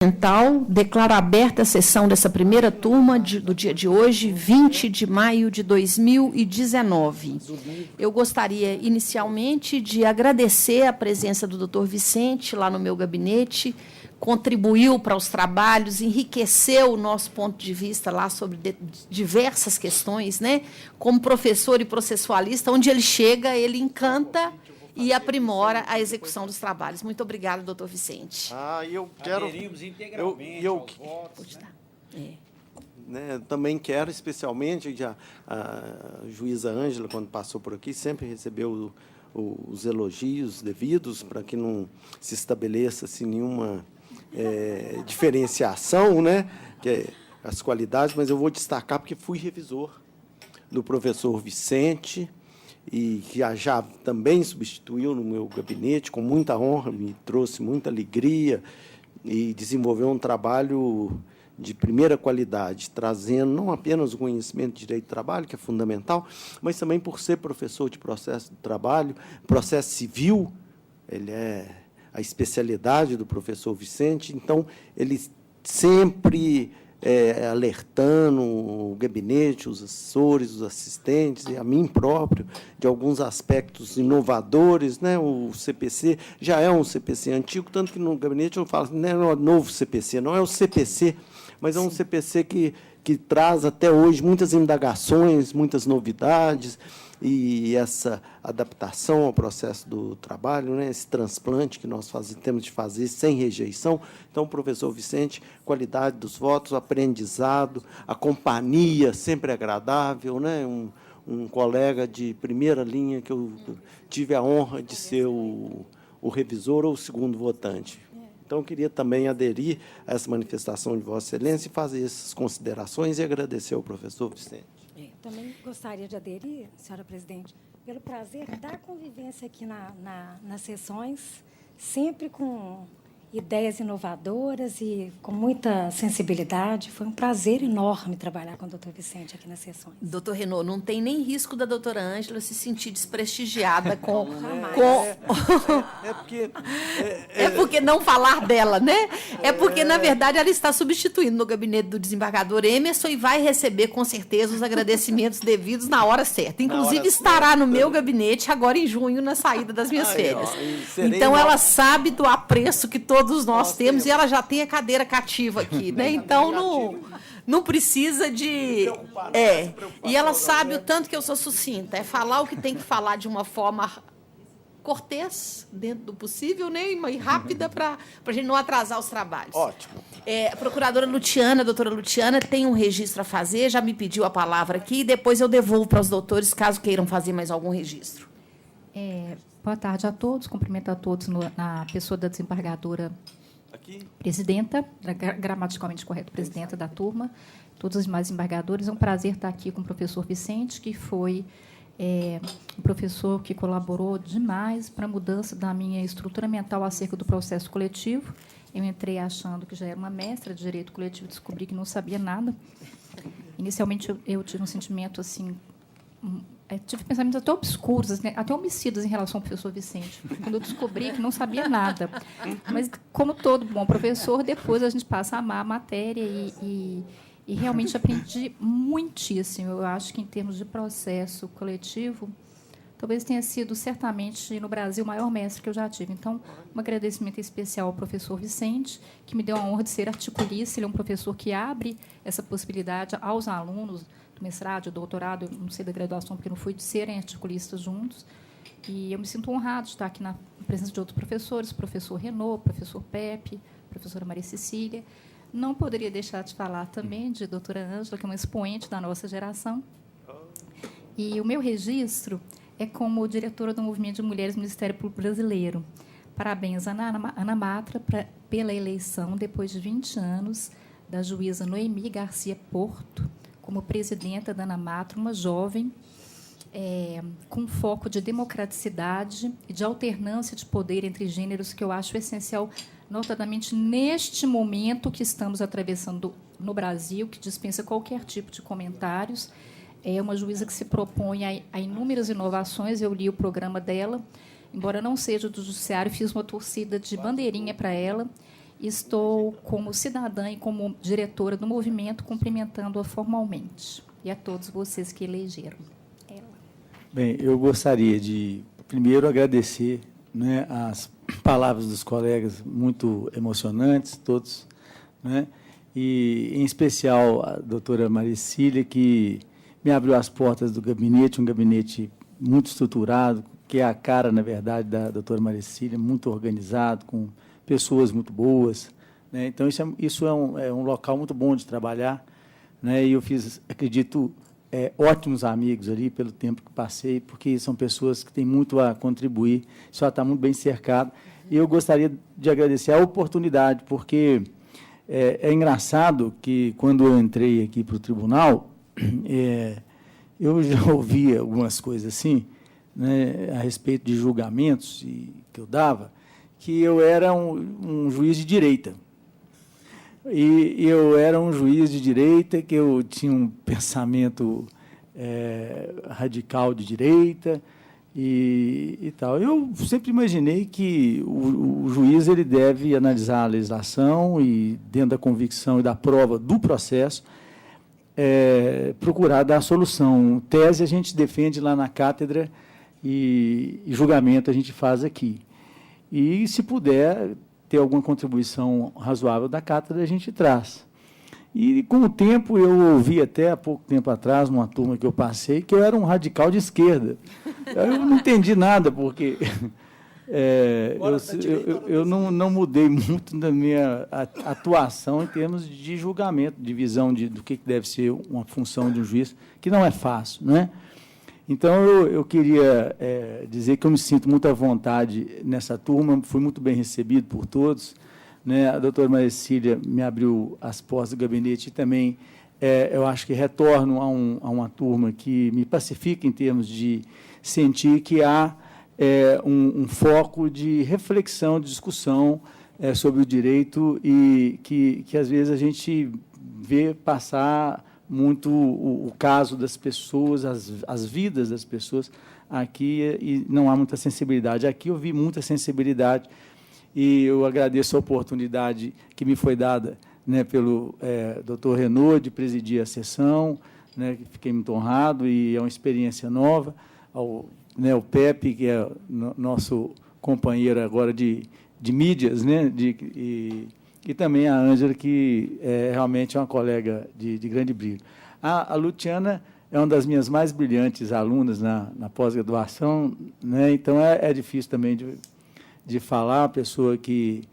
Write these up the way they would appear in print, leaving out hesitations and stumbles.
Então, declaro aberta a sessão dessa primeira turma do dia de hoje, 20 de maio de 2019. Eu gostaria, inicialmente, de agradecer a presença do doutor Vicente lá no meu gabinete, contribuiu para os trabalhos, enriqueceu o nosso ponto de vista lá sobre diversas questões, né? Como professor e processualista, onde ele chega, ele encanta e aprimora a execução dos trabalhos. Muito obrigada, doutor Vicente. Eu quero... Aderimos integralmente aos votos, né? Também quero, especialmente, a juíza Ângela, quando passou por aqui, sempre recebeu os elogios devidos para que não se estabeleça assim, nenhuma diferenciação, né, as qualidades, mas eu vou destacar porque fui revisor do professor Vicente, e que já também substituiu no meu gabinete, com muita honra, me trouxe muita alegria e desenvolveu um trabalho de primeira qualidade, trazendo não apenas o conhecimento de direito do trabalho, que é fundamental, mas também por ser professor de processo do trabalho, processo civil, ele é a especialidade do professor Vicente, então, ele sempre alertando o gabinete, os assessores, os assistentes, e a mim próprio, de alguns aspectos inovadores, né? O CPC já é um CPC antigo, tanto que no gabinete eu falo, não é o novo CPC, não é o CPC, mas é um CPC que traz até hoje muitas indagações, muitas novidades, e essa adaptação ao processo do trabalho, né, esse transplante que nós temos de fazer sem rejeição. Então, professor Vicente, qualidade dos votos, aprendizado, a companhia sempre agradável, né, um colega de primeira linha que eu tive a honra de ser o revisor ou o segundo votante. Então, eu queria também aderir a essa manifestação de Vossa Excelência e fazer essas considerações e agradecer ao professor Vicente. Também gostaria de aderir, senhora presidente, pelo prazer da convivência aqui nas sessões, sempre com ideias inovadoras e com muita sensibilidade. Foi um prazer enorme trabalhar com o doutor Vicente aqui nas sessões. Doutor Renaud, não tem nem risco da doutora Ângela se sentir desprestigiada com... É porque não falar dela, né? É porque, na verdade, ela está substituindo no gabinete do desembargador Emerson e vai receber, com certeza, os agradecimentos devidos na hora certa. Inclusive, estará no meu gabinete agora em junho, na saída das minhas férias. Então, ela sabe do apreço que todos nós temos e ela já tem a cadeira cativa aqui, né? Então, não precisa de... E ela sabe o tanto que eu sou sucinta. É falar o que tem que falar de uma forma cortês, dentro do possível, né? E rápida, para a gente não atrasar os trabalhos. Ótimo. A procuradora Luciana, a doutora Luciana, tem um registro a fazer, já me pediu a palavra aqui, e depois eu devolvo para os doutores, caso queiram fazer mais algum registro. Boa tarde a todos, cumprimento a todos na pessoa da desembargadora presidenta, gramaticalmente correto, presidenta da turma, todos os demais desembargadores. É um prazer estar aqui com o professor Vicente, que foi um professor que colaborou demais para a mudança da minha estrutura mental acerca do processo coletivo. Eu entrei achando que já era uma mestra de direito coletivo e descobri que não sabia nada. Inicialmente, eu tive um sentimento assim... tive pensamentos até obscuros, assim, até homicidas em relação ao professor Vicente, quando eu descobri que não sabia nada. Mas, como todo bom professor, depois a gente passa a amar a matéria e realmente aprendi muitíssimo. Eu acho que, em termos de processo coletivo, talvez tenha sido, certamente, no Brasil, o maior mestre que eu já tive. Então, um agradecimento especial ao professor Vicente, que me deu a honra de ser articulista. Ele é um professor que abre essa possibilidade aos alunos do mestrado, do doutorado, eu não sei da graduação, porque não fui, de serem articulistas juntos. E eu me sinto honrado de estar aqui na presença de outros professores, professor Renaud, professor Pepe, professora Maria Cecília. Não poderia deixar de falar também de doutora Ângela, que é uma expoente da nossa geração. E o meu registro é como diretora do Movimento de Mulheres do Ministério Público Brasileiro. Parabéns, Ana Matra, pela eleição, depois de 20 anos, da juíza Noemi Garcia Porto, como presidenta da Ana Matra, uma jovem com foco de democraticidade e de alternância de poder entre gêneros, que eu acho essencial, notadamente neste momento que estamos atravessando no Brasil, que dispensa qualquer tipo de comentários. É uma juíza que se propõe a inúmeras inovações. Eu li o programa dela, embora não seja do Judiciário, fiz uma torcida de bandeirinha para ela, Estou, como cidadã e como diretora do movimento, cumprimentando-a formalmente. E a todos vocês que elegeram ela. Bem, eu gostaria de, primeiro, agradecer, né, as palavras dos colegas muito emocionantes, todos, né, e, em especial, a doutora Maricília, que me abriu as portas do gabinete, um gabinete muito estruturado, que é a cara, na verdade, da doutora Maricília, muito organizado, com pessoas muito boas, né? Então, isso é um local muito bom de trabalhar, né? E eu fiz, acredito, ótimos amigos ali pelo tempo que passei, porque são pessoas que têm muito a contribuir, só está muito bem cercado. E eu gostaria de agradecer a oportunidade, porque é engraçado que, quando eu entrei aqui para o tribunal, eu já ouvi algumas coisas assim, né, a respeito de julgamentos que eu dava, que eu era um juiz de direita. E eu era um juiz de direita, que eu tinha um pensamento radical de direita e tal. Eu sempre imaginei que o juiz ele deve analisar a legislação e, dentro da convicção e da prova do processo, procurar dar a solução. Tese a gente defende lá na cátedra e julgamento a gente faz aqui. E, se puder ter alguma contribuição razoável da cátedra, a gente traz. E, com o tempo, eu ouvi até há pouco tempo atrás, numa turma que eu passei, que eu era um radical de esquerda. Eu não entendi nada, porque eu não mudei muito da minha atuação em termos de julgamento, de visão do que deve ser uma função de um juiz, que não é fácil, não é? Então, eu queria dizer que eu me sinto muito à vontade nessa turma, fui muito bem recebido por todos, né? A doutora Maricília me abriu as portas do gabinete e também, eu acho que retorno a uma turma que me pacifica em termos de sentir que há um foco de reflexão, de discussão sobre o direito e que, às vezes, a gente vê passar muito o caso das pessoas, as vidas das pessoas aqui, e não há muita sensibilidade. Aqui eu vi muita sensibilidade e eu agradeço a oportunidade que me foi dada, né, pelo doutor Renaud de presidir a sessão, né, fiquei muito honrado e é uma experiência nova, o Pepe, que é nosso companheiro agora de mídias, né, e também a Ângela, que realmente é uma colega de grande brilho. A Luciana é uma das minhas mais brilhantes alunas na pós-graduação, né? Então é difícil também de falar, a pessoa que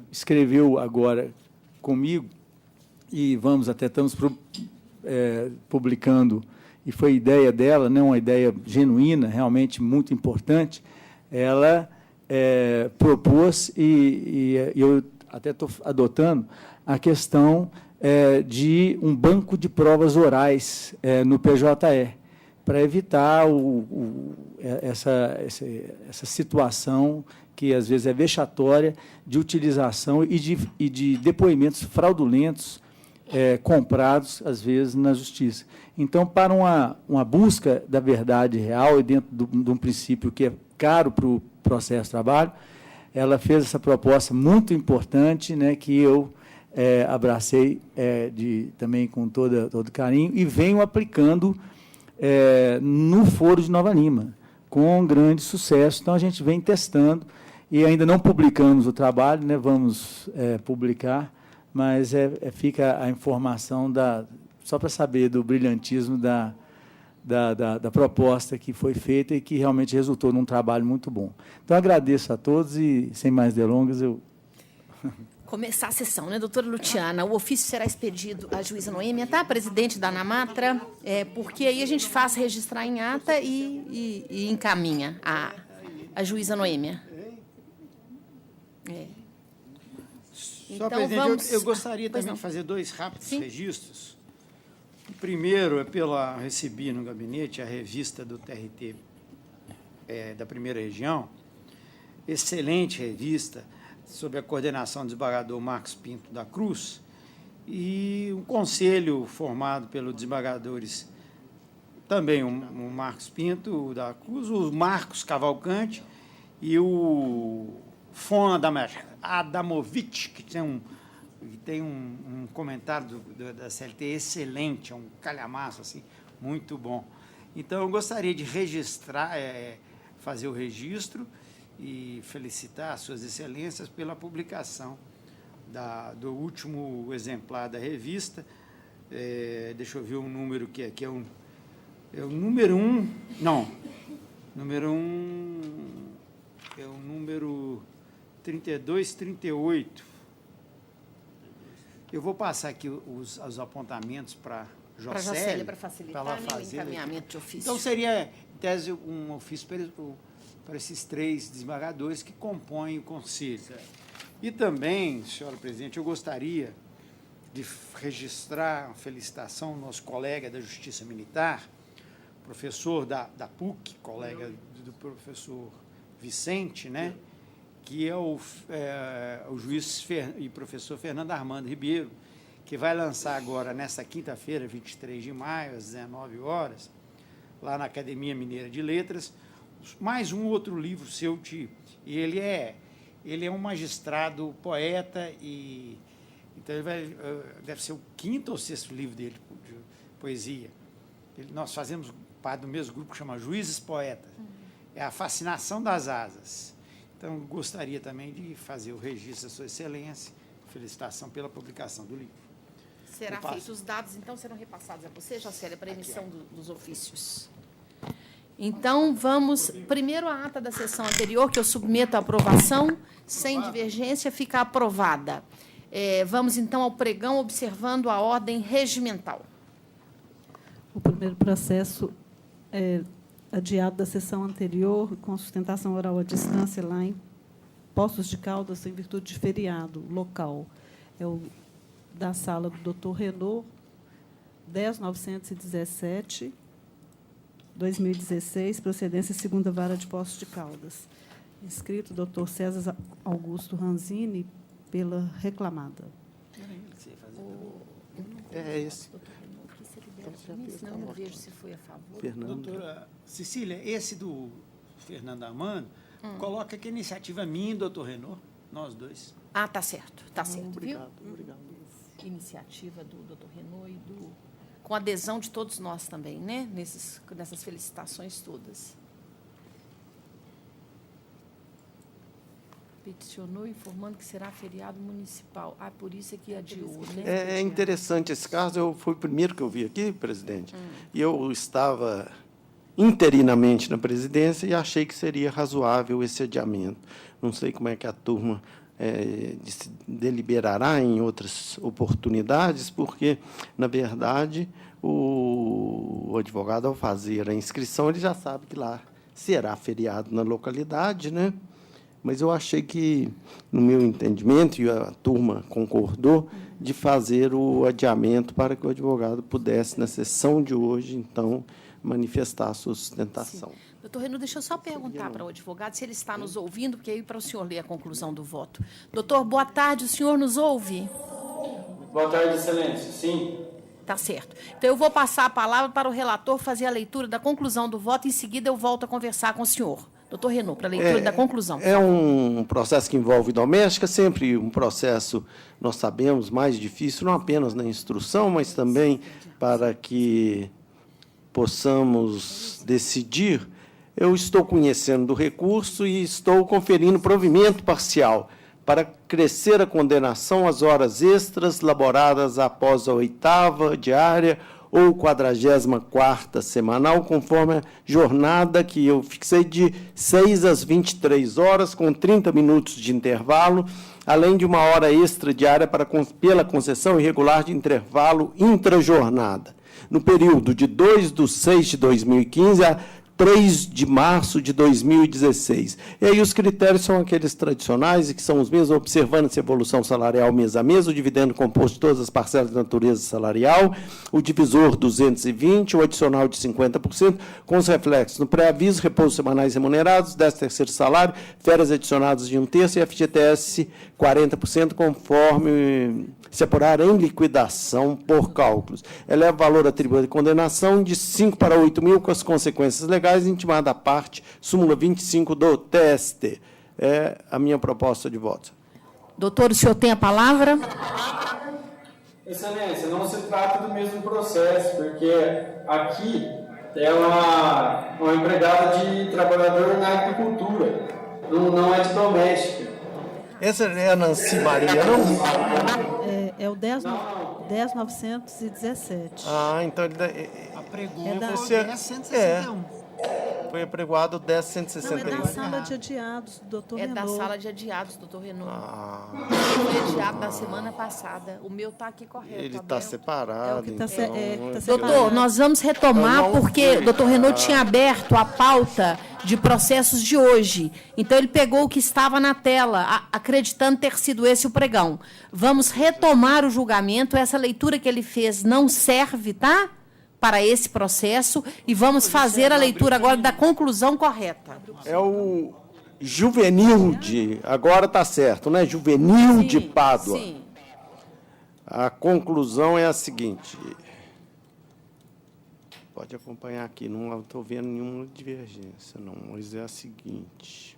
escreveu agora comigo, e estamos publicando, e foi ideia dela, né, uma ideia genuína, realmente muito importante, ela propôs, e eu até estou adotando, a questão de um banco de provas orais no PJE, para evitar essa situação que, às vezes, é vexatória de utilização e de depoimentos fraudulentos comprados, às vezes, na justiça. Então, para uma busca da verdade real e dentro de um princípio que é caro para o processo de trabalho, ela fez essa proposta muito importante, né, que eu abracei também com todo carinho e venho aplicando no Foro de Nova Lima, com grande sucesso. Então, a gente vem testando e ainda não publicamos o trabalho, né, vamos publicar, mas fica a informação, só para saber do brilhantismo da proposta que foi feita e que realmente resultou num trabalho muito bom. Então, agradeço a todos e, sem mais delongas, eu... Começar a sessão, né, doutora Luciana? O ofício será expedido à juíza Noêmia, tá? Presidente da Anamatra, porque aí a gente faz registrar em ata e encaminha a juíza Noêmia. Só, então, presidente, eu gostaria também de fazer dois rápidos registros. O primeiro recebi no gabinete a revista do TRT da primeira região, excelente revista, sob a coordenação do desembargador Marcos Pinto da Cruz, e um conselho formado pelos desembargadores, também o Marcos Pinto da Cruz, o Marcos Cavalcante e o Fona da Adamovich, que tem um comentário da CLT excelente, é um calhamaço, assim, muito bom. Então, eu gostaria de registrar, fazer o registro e felicitar as suas excelências pela publicação do último exemplar da revista. Deixa eu ver um número que aqui é o número 1, número 1 é o número 32, 38. Eu vou passar aqui os apontamentos para Jocélia, para facilitar o encaminhamento de ofício. Então, seria, em tese, um ofício para esses 3 desembargadores que compõem o Conselho. E também, senhora presidente, eu gostaria de registrar uma felicitação ao nosso colega da Justiça Militar, professor da PUC, colega do professor Vicente, né, que é o juiz e professor Fernando Armando Ribeiro, que vai lançar agora, nesta quinta-feira, 23 de maio, às 19 horas, lá na Academia Mineira de Letras, mais um outro livro seu, e ele é um magistrado, poeta, e então ele deve ser o 5º ou 6º livro dele de poesia. Nós fazemos parte do mesmo grupo que chama Juízes Poetas. É a fascinação das asas. Então, gostaria também de fazer o registro da sua excelência, felicitação pela publicação do livro. Será feito, os dados, então, serão repassados a você, Jocélia, para emissão dos ofícios. Então, vamos... Primeiro, a ata da sessão anterior, que eu submeto à aprovação, sem divergência, fica aprovada. Vamos, então, ao pregão, observando a ordem regimental. O primeiro processo é adiado da sessão anterior, com sustentação oral à distância, lá em Poços de Caldas, em virtude de feriado local. É o da sala do doutor Renaud, 10.917, 2016, procedência 2ª Vara de Poços de Caldas. Inscrito doutor César Augusto Ranzini, pela reclamada. É esse. Não vejo se foi a favor. Fernando. Doutora Cecília, esse do Fernando Armando, coloca que a iniciativa minha e do doutor Renaud, nós dois. Ah, tá certo, Obrigado, viu? obrigado. Iniciativa do doutor Renaud com adesão de todos nós também, né? Nessas felicitações todas. Peticionou informando que será feriado municipal. Ah, por isso é que adiou, né? É interessante esse caso. Foi o primeiro que eu vi aqui, presidente, e eu estava interinamente na presidência e achei que seria razoável esse adiamento. Não sei como é que a turma deliberará em outras oportunidades, porque, na verdade, o advogado, ao fazer a inscrição, ele já sabe que lá será feriado na localidade, né? Mas eu achei que, no meu entendimento, e a turma concordou, de fazer o adiamento para que o advogado pudesse, na sessão de hoje, então, manifestar a sua sustentação. Sim. Doutor Renaud, deixa eu só perguntar para o advogado se ele está nos ouvindo, porque aí para o senhor ler a conclusão do voto. Doutor, boa tarde, o senhor nos ouve? Boa tarde, excelência. Sim. Tá certo. Então, eu vou passar a palavra para o relator fazer a leitura da conclusão do voto, em seguida eu volto a conversar com o senhor. Doutor Renaud, para a leitura da conclusão. É um processo que envolve doméstica, sempre um processo, nós sabemos, mais difícil, não apenas na instrução, mas também para que possamos decidir. Eu estou conhecendo do recurso e estou conferindo provimento parcial para crescer a condenação às horas extras laboradas após a 8ª diária ou 44ª semanal, conforme a jornada que eu fixei de 6 às 23 horas, com 30 minutos de intervalo, além de 1 hora extra diária pela concessão irregular de intervalo intrajornada, no período de 2/6/2015 a 3 de março de 2016. E aí os critérios são aqueles tradicionais, e que são os mesmos, observando-se a evolução salarial mês a mês, o dividendo composto de todas as parcelas de natureza salarial, o divisor 220, o adicional de 50%, com os reflexos no pré-aviso, repousos semanais remunerados, 13º salário, férias adicionadas de 1/3 e FGTS 40%, conforme se apurar em liquidação por cálculos. Eleva o valor atribuído de condenação de 5 para 8 mil, com as consequências legais, intimada a parte, súmula 25 do TST. É a minha proposta de voto. Doutor, o senhor tem a palavra? Excelência, não se trata do mesmo processo, porque aqui ela é uma empregada de trabalhador na agricultura, não é de doméstica. Essa é a Nancy Maria, não? É o 10.917. Ah, então ele... Apregou É da- você... 10.161. Foi apregoado o Não, é 10.161. da sala de adiados, doutor É da Renault. sala de adiados, doutor Renault. Ah, Foi adiado na semana passada. O meu está aqui correto. ele Abel. está separado. É o que tá então, separado. Doutor, nós vamos retomar, Eu não porque fui. o doutor Renault tinha aberto a pauta de processos de hoje. Então, ele pegou o que estava na tela, acreditando ter sido esse o pregão. Vamos retomar o julgamento. Essa leitura que ele fez não serve, tá? Para esse processo. E vamos fazer a leitura agora da conclusão correta. É o Juvenil de... Agora está certo, né? Juvenil de Pádua. Sim. A conclusão é a seguinte. Pode acompanhar aqui, não estou vendo nenhuma divergência, não, mas é a seguinte.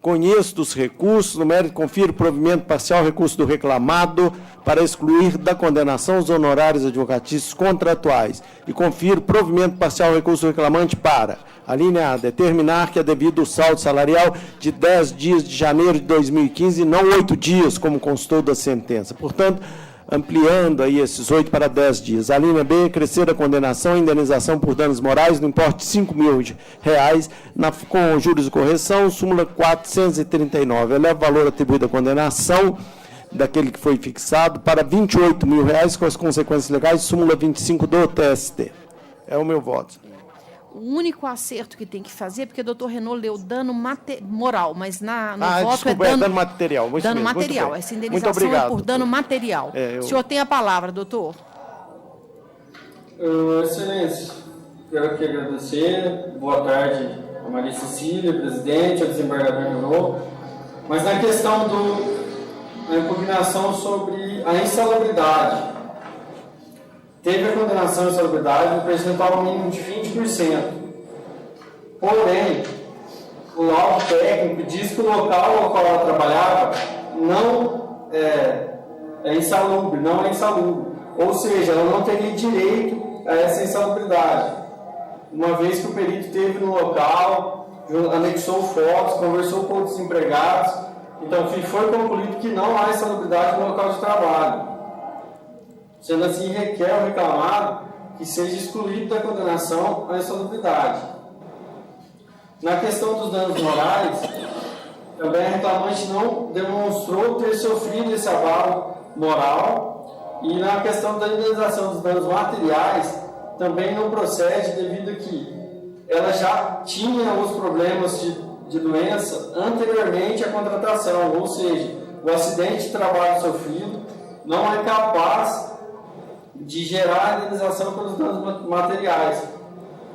Conheço dos recursos, no mérito confiro provimento parcial ao recurso do reclamado para excluir da condenação os honorários advocatícios contratuais e confiro provimento parcial ao recurso do reclamante para, a linha A, determinar que é devido o saldo salarial de 10 dias de janeiro de 2015 e não 8 dias, como constou da sentença. Portanto, ampliando aí esses 8 para 10 dias. A linha B, crescer a condenação e indenização por danos morais no importe de R$ 5.000, com juros de correção, súmula 439. Eleva o valor atribuído à condenação daquele que foi fixado para R$ 28.000, com as consequências legais, súmula 25 do TST. É o meu voto. O único acerto que tem que fazer, porque o doutor Renault leu dano moral, mas no voto desculpa, é dano material. Muito dano bem, muito material. bem. Essa Muito indenização obrigado, é por dano doutor. material. É, O senhor tem a palavra, doutor. Excelência, quero aqui agradecer. Boa tarde a Maria Cecília, presidente, ao desembargador Renault. Mas na questão da impugnação sobre a insalubridade, teve a condenação à insalubridade no percentual mínimo de 20%. Porém, o laudo técnico diz que o local ao qual ela trabalhava não é insalubre, não é insalubre. Ou seja, ela não teria direito a essa insalubridade. Uma vez que o perito esteve no local, anexou fotos, conversou com outros empregados, então foi concluído que não há insalubridade no local de trabalho. Sendo assim, requer ao reclamado que seja excluído da condenação à insalubridade. Na questão dos danos morais, também a reclamante não demonstrou ter sofrido esse abalo moral, e na questão da indenização dos danos materiais, também não procede devido a que ela já tinha os problemas de doença anteriormente à contratação, ou seja, o acidente de trabalho sofrido não é capaz de gerar a indenização pelos danos materiais,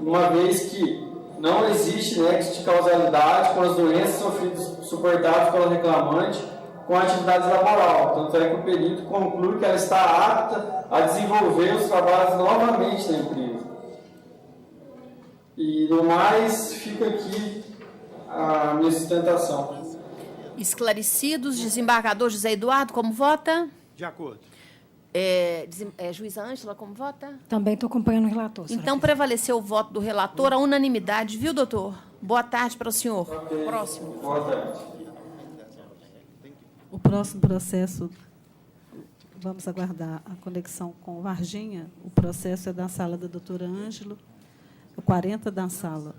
uma vez que não existe nexo de causalidade com as doenças sofridas, suportadas pela reclamante com a atividade laboral. Tanto é que o perito conclui que ela está apta a desenvolver os trabalhos novamente na empresa. E, no mais, fica aqui a minha sustentação. Esclarecidos, desembargador José Eduardo, como vota? De acordo. Juíza Ângela, como vota? Também estou acompanhando o relator. Então, prevaleceu o voto do relator, a unanimidade, viu, doutor? Boa tarde para o senhor. Próximo. Boa tarde. O próximo processo, vamos aguardar a conexão com Varginha. O processo é da sala da doutora Ângelo, o 40 da sala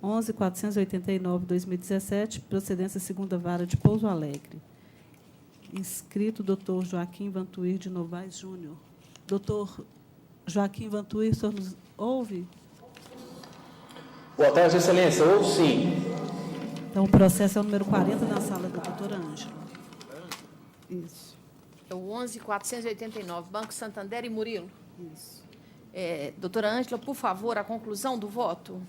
11.489/2017, procedência segunda vara de Pouso Alegre. Inscrito, doutor Joaquim Vantuir de Novaes Júnior. Doutor Joaquim Vantuir, o senhor nos ouve? Boa tarde, excelência. Ouvo sim. Então, o processo é o número 40 da sala da doutora Ângela. Isso. É o 11.489, Banco Santander e Murilo. Isso. Doutora Ângela, por favor, a conclusão do voto.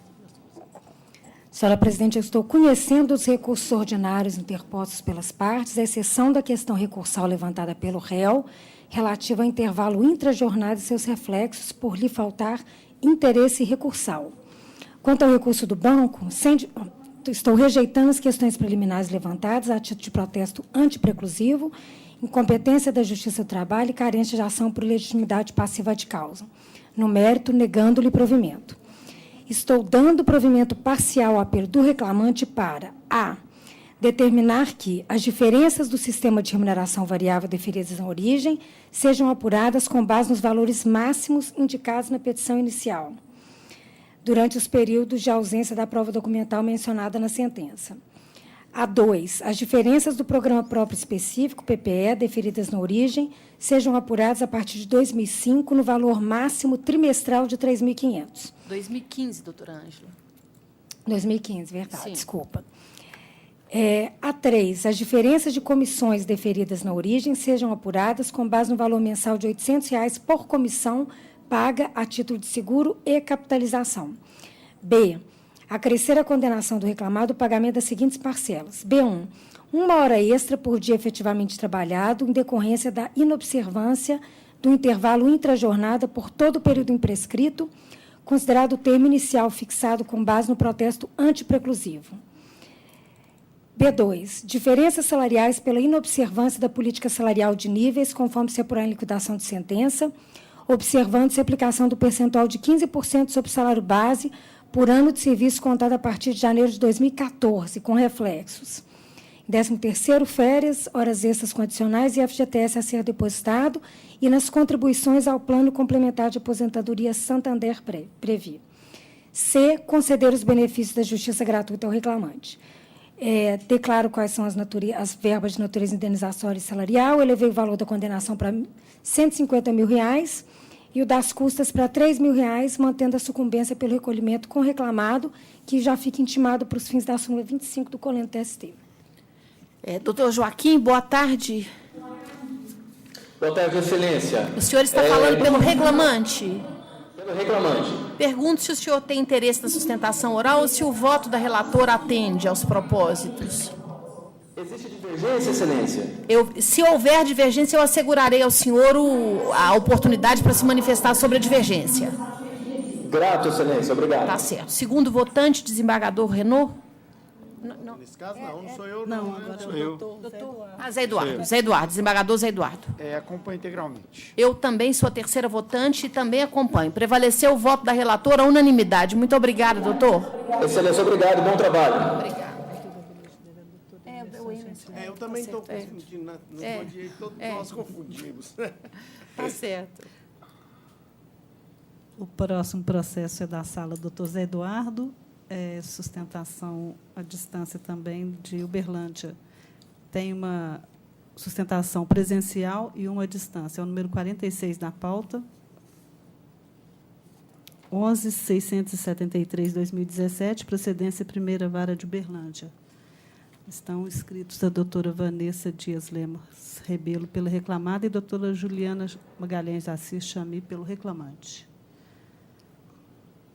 Senhora presidente, eu estou conhecendo os recursos ordinários interpostos pelas partes, à exceção da questão recursal levantada pelo réu, relativa ao intervalo intrajornada e seus reflexos, por lhe faltar interesse recursal. Quanto ao recurso do banco, estou rejeitando as questões preliminares levantadas a título de protesto antipreclusivo, incompetência da Justiça do Trabalho e carência de ação por legitimidade passiva de causa. No mérito, negando-lhe provimento. Estou dando provimento parcial ao apelo do reclamante para a. Determinar que as diferenças do sistema de remuneração variável deferidas na origem sejam apuradas com base nos valores máximos indicados na petição inicial, durante os períodos de ausência da prova documental mencionada na sentença. A 2, as diferenças do programa próprio específico, PPE, deferidas na origem, sejam apuradas a partir de 2005 no valor máximo trimestral de R$ 3.500. 2015, doutora Ângela. 2015, verdade, Sim. desculpa. A 3, as diferenças de comissões deferidas na origem sejam apuradas com base no valor mensal de R$ 800 por comissão paga a título de seguro e capitalização. B, acrescer a condenação do reclamado o pagamento das seguintes parcelas. B1, 1 hora extra por dia efetivamente trabalhado em decorrência da inobservância do intervalo intrajornada por todo o período imprescrito, considerado o termo inicial fixado com base no protesto antipreclusivo. B2, diferenças salariais pela inobservância da política salarial de níveis, conforme se apurar em liquidação de sentença, observando-se a aplicação do percentual de 15% sobre o salário base por ano de serviço contado a partir de janeiro de 2014, com reflexos. 13º, férias, horas extras condicionais e FGTS a ser depositado e nas contribuições ao Plano Complementar de Aposentadoria Santander Previ. C, conceder os benefícios da justiça gratuita ao reclamante. Declaro quais são as verbas de natureza indenizatória e salarial, elevei o valor da condenação para R$ 150 mil e o das custas para R$ 3 mil, mantendo a sucumbência pelo recolhimento com reclamado, que já fica intimado para os fins da súmula 25 do Colento TST. Doutor Joaquim, boa tarde. Boa tarde, Excelência. O senhor está falando pelo reclamante? Pelo reclamante. Pergunto se o senhor tem interesse na sustentação oral ou se o voto da relatora atende aos propósitos. Existe divergência, Excelência? Se houver divergência, eu assegurarei ao senhor a oportunidade para se manifestar sobre a divergência. Grato, Excelência. Obrigado. Tá certo. Segundo votante, desembargador Renaud. Não. Nesse caso, não sou eu, não. Agora Sou o eu. doutor. Zé Eduardo. Zé Eduardo, desembargador Zé Eduardo. Acompanho integralmente. Eu também sou a terceira votante e também acompanho. Prevaleceu o voto da relatora, a unanimidade. Muito obrigada, doutor. Excelência, obrigado. Bom trabalho. Obrigada. Eu também estou confundindo. No bom dia, todos nós confundimos. Tá certo. O próximo processo é da sala do doutor Zé Eduardo, sustentação à distância também de Uberlândia. Tem uma sustentação presencial e uma à distância. É o número 46 da pauta. 11.673/2017, procedência primeira vara de Uberlândia. Estão inscritos a doutora Vanessa Dias Lemos Rebelo pela reclamada e a doutora Juliana Magalhães Assis Chami pelo reclamante.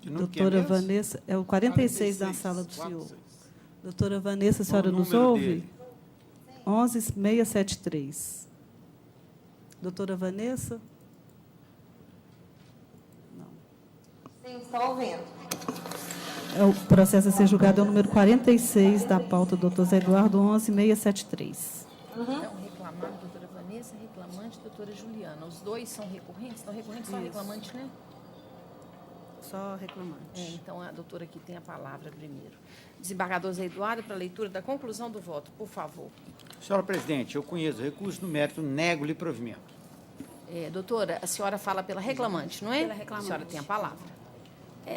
Doutora Vanessa, é o 46 da sala do senhor. Doutora Vanessa, a senhora nos ouve? 11.673. Doutora Vanessa? Não. Sim, estou ouvindo. O processo a ser julgado é o número 46 da pauta do doutor Zé Eduardo, 11.673. Então, reclamado, doutora Vanessa, reclamante, doutora Juliana. Os dois são recorrentes? Estão recorrentes só reclamante, né? Só reclamante. Então, a doutora aqui tem a palavra primeiro. Desembargador Zé Eduardo, para a leitura da conclusão do voto, por favor. Senhora presidente, eu conheço o recurso no mérito, nego-lhe provimento. Doutora, a senhora fala pela reclamante, não é? Pela reclamante. A senhora tem a palavra.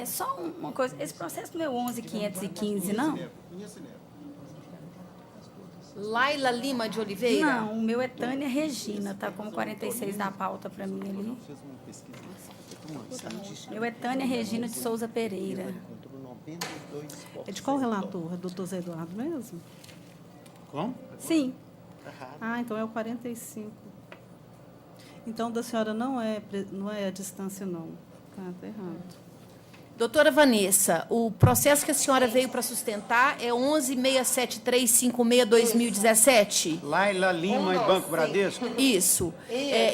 Só uma coisa, esse processo não é 11.515, não? Laila Lima de Oliveira? Não, o meu é Tânia Regina, está como 46 da pauta para mim ali. O meu é Tânia Regina de Souza Pereira. É de qual relator? É do doutor Zé Eduardo mesmo? Como? Sim. Então é o 45. Então, da senhora não é a distância, não. Está errado. Doutora Vanessa, o processo que a senhora veio para sustentar é 11.67356-2017? Laila Lima e Banco Bradesco? Isso.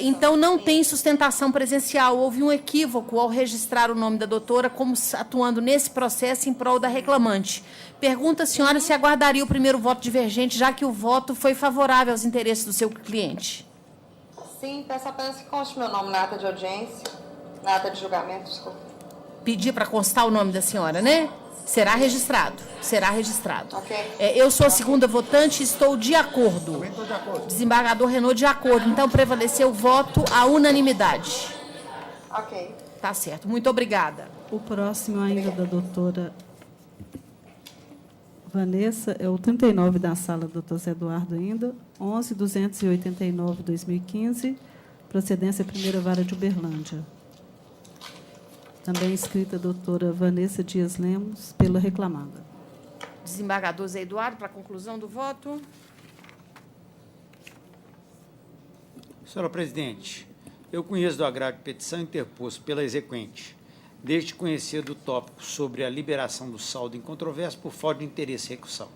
Então, não tem sustentação presencial. Houve um equívoco ao registrar o nome da doutora como atuando nesse processo em prol da reclamante. Pergunta a senhora se aguardaria o primeiro voto divergente, já que o voto foi favorável aos interesses do seu cliente. Sim, peço apenas que conste meu nome na ata de audiência, na ata de julgamento, desculpa. Pedir para constar o nome da senhora, né? Será registrado. Será registrado. Ok. Eu sou a segunda votante e estou de acordo. Também estou de acordo. Desembargador Renaud, de acordo. Então, prevaleceu o voto à unanimidade. Ok. Tá certo. Muito obrigada. O próximo ainda da doutora Vanessa é o 39 da sala, doutor Zé Eduardo ainda, 11.289/2015, procedência primeira vara de Uberlândia. Também inscrita a doutora Vanessa Dias Lemos, pela reclamada. Desembargador Zé Eduardo, para a conclusão do voto. Senhora presidente, eu conheço do agravo de petição interposto pela exequente, desde conhecer do tópico sobre a liberação do saldo em controvérsia por falta de interesse em recursão.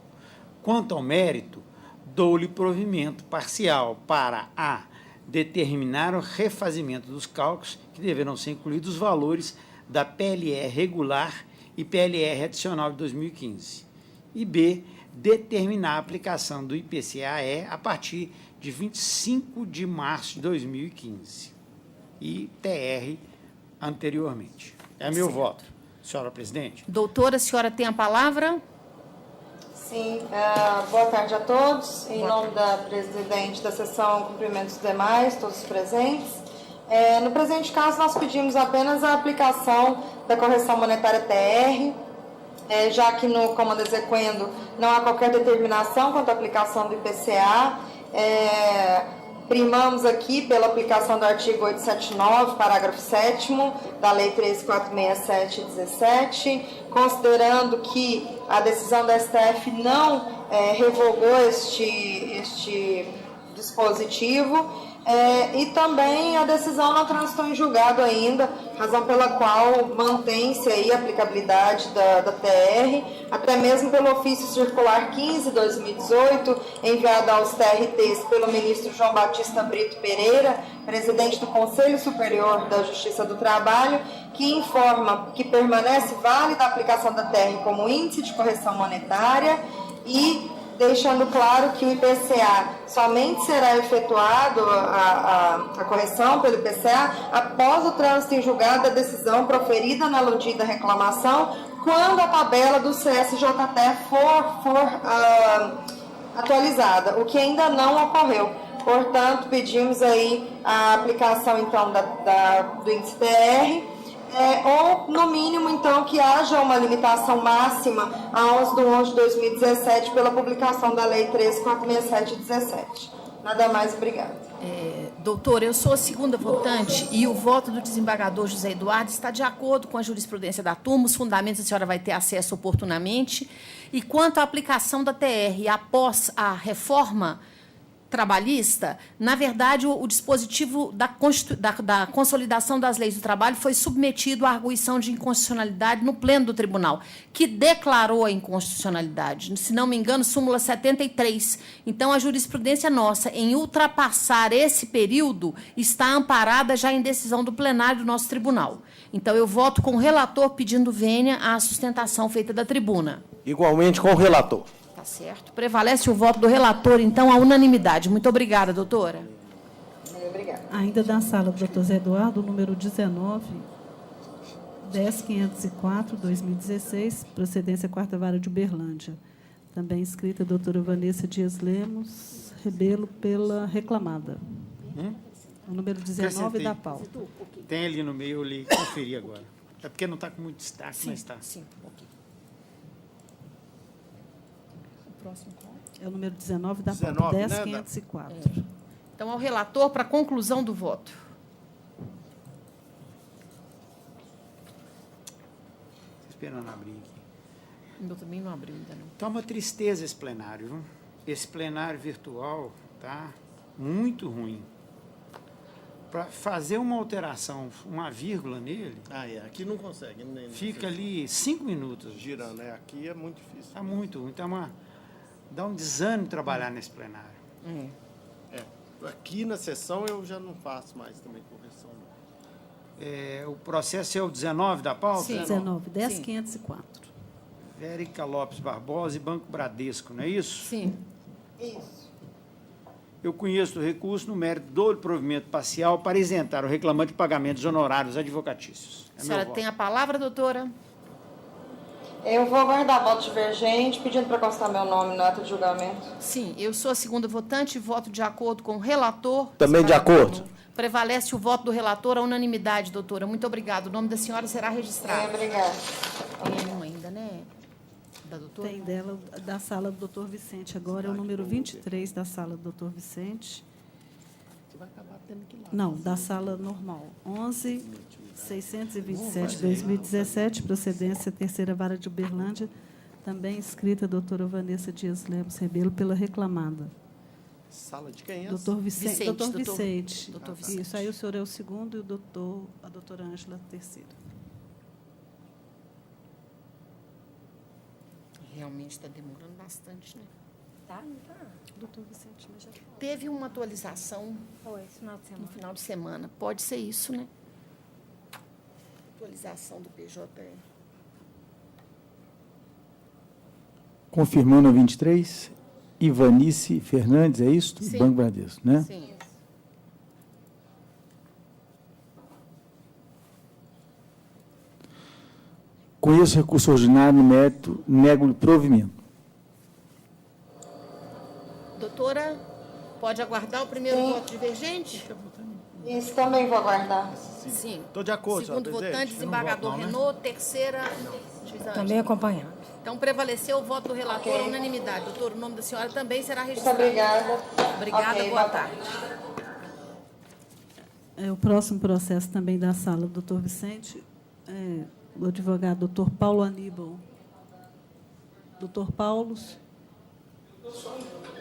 Quanto ao mérito, dou-lhe provimento parcial para a determinar o refazimento dos cálculos que deverão ser incluídos os valores da PLR regular e PLR adicional de 2015. E B, determinar a aplicação do IPCA-E a partir de 25 de março de 2015. E TR anteriormente. É meu voto, senhora presidente. Doutora, a senhora tem a palavra? Sim, boa tarde a todos. Em nome da presidente da sessão, cumprimento os demais, todos presentes. No presente caso, nós pedimos apenas a aplicação da correção monetária TR, já que no comando exequendo não há qualquer determinação quanto à aplicação do IPCA. Primamos aqui pela aplicação do artigo 879, parágrafo 7º da Lei 13.467/17, considerando que a decisão da STF não revogou este dispositivo, e também a decisão não transitou em julgado ainda, razão pela qual mantém-se aí a aplicabilidade da TR, até mesmo pelo ofício circular 15/2018, enviado aos TRTs pelo ministro João Batista Brito Pereira, presidente do Conselho Superior da Justiça do Trabalho, que informa que permanece válida a aplicação da TR como índice de correção monetária e deixando claro que o IPCA somente será efetuado a correção pelo IPCA após o trânsito em julgado da decisão proferida na aludida reclamação, quando a tabela do CSJT for atualizada, o que ainda não ocorreu. Portanto, pedimos aí a aplicação, então, do índice TR, ou, no mínimo, então, que haja uma limitação máxima a 11/11/2017 pela publicação da Lei 13.467/17. Nada mais, obrigada. Doutora, eu sou a segunda votante e o voto do desembargador José Eduardo está de acordo com a jurisprudência da turma, os fundamentos a senhora vai ter acesso oportunamente. E quanto à aplicação da TR após a reforma trabalhista, na verdade, o dispositivo da consolidação das leis do trabalho foi submetido à arguição de inconstitucionalidade no pleno do tribunal, que declarou a inconstitucionalidade. Se não me engano, súmula 73. Então, a jurisprudência nossa, em ultrapassar esse período, está amparada já em decisão do plenário do nosso tribunal. Então, eu voto com o relator pedindo vênia à sustentação feita da tribuna. Igualmente com o relator. Certo. Prevalece o voto do relator, então, à unanimidade. Muito obrigada, doutora. Obrigada. Ainda da sala, doutor Zé Eduardo, número 19, 10.504/2016, procedência quarta vara de Uberlândia. Também inscrita a doutora Vanessa Dias Lemos Rebelo, pela reclamada. O número 19 da pauta. Tem ali no meio, eu li, conferi agora. É porque não está com muito destaque, sim, mas está. Sim, ok. É o número 19 da pauta, 10.504. Então, ao relator, para a conclusão do voto. Esperando abrir aqui. O meu também não abriu ainda, não. Está uma tristeza esse plenário, viu? Esse plenário virtual está muito ruim. para fazer uma alteração, uma vírgula nele... Aqui não consegue. Fica ali 5 minutos. Girando, aqui é muito difícil. É muito. Então, dá um desânimo trabalhar nesse plenário. Aqui na sessão eu já não faço mais também correção. O processo é o 19 da pauta? Sim. 19, 10.504. Érica Lopes Barbosa e Banco Bradesco, não é isso? Sim. Isso. Eu conheço o recurso no mérito do provimento parcial para isentar o reclamante de pagamento de honorários advocatícios. A senhora tem a palavra, doutora? Eu vou aguardar voto divergente, pedindo para constar meu nome na ata de julgamento. Sim, eu sou a segunda votante, voto de acordo com o relator. Também de acordo. Prevalece o voto do relator, a unanimidade, doutora. Muito obrigado. O nome da senhora será registrado. Obrigada. Tem uma ainda, né? Da doutora? Tem dela, da sala do doutor Vicente. Agora é o número 23 da sala do doutor Vicente. Não, da sala normal. 11.627/2017, procedência terceira vara de Uberlândia, também escrita a doutora Vanessa Dias Lemos Rebelo pela reclamada. Sala de quem é? Doutor Vicente. Doutor Vicente. Isso, aí o senhor é o segundo e a doutora Ângela a terceira. Realmente está demorando bastante, né? Tá, não tá? Doutor Vicente, mas já Teve uma atualização Foi, esse final de semana. no final de semana. Pode ser isso, né? Atualização do PJE. Confirmando a 23, Ivanice Fernandes, é isso? Sim. Banco Bradesco, né? Sim. Conheço recurso ordinário no mérito, nego-lhe provimento. Doutora, pode aguardar o primeiro voto divergente? Isso também vou aguardar. Sim. Estou de acordo, Segundo senhora votante, presidente. desembargador Renault. Terceira, juiz Também acompanhando. Então, prevaleceu o voto do relator à unanimidade. Doutor, o nome da senhora também será Muito registrado. obrigada. Obrigada, Ok, boa tarde. O próximo processo também da sala do doutor Vicente, o advogado doutor Paulo Aníbal. Doutor Paulo?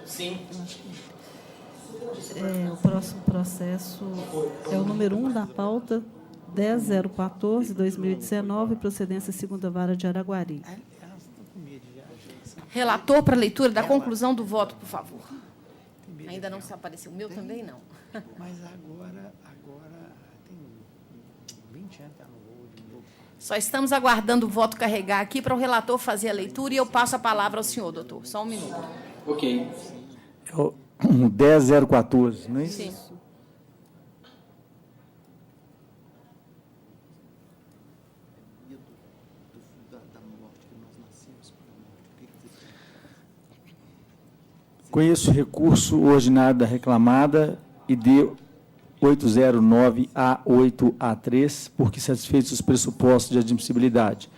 Sim. O próximo processo é o número 1 da pauta, 10.014/2019, procedência segunda vara de Araguari. Relator para leitura da conclusão do voto, por favor. Ainda não se apareceu. O meu também não. Mas agora tem 20 anos que está no voo de novo. Só estamos aguardando o voto carregar aqui para o relator fazer a leitura e eu passo a palavra ao senhor, doutor. Só um minuto. Ok. É o 10.014, não é isso? Sim. Conheço o recurso ordinário da reclamada ID 809A8A3, porque satisfeitos os pressupostos de admissibilidade.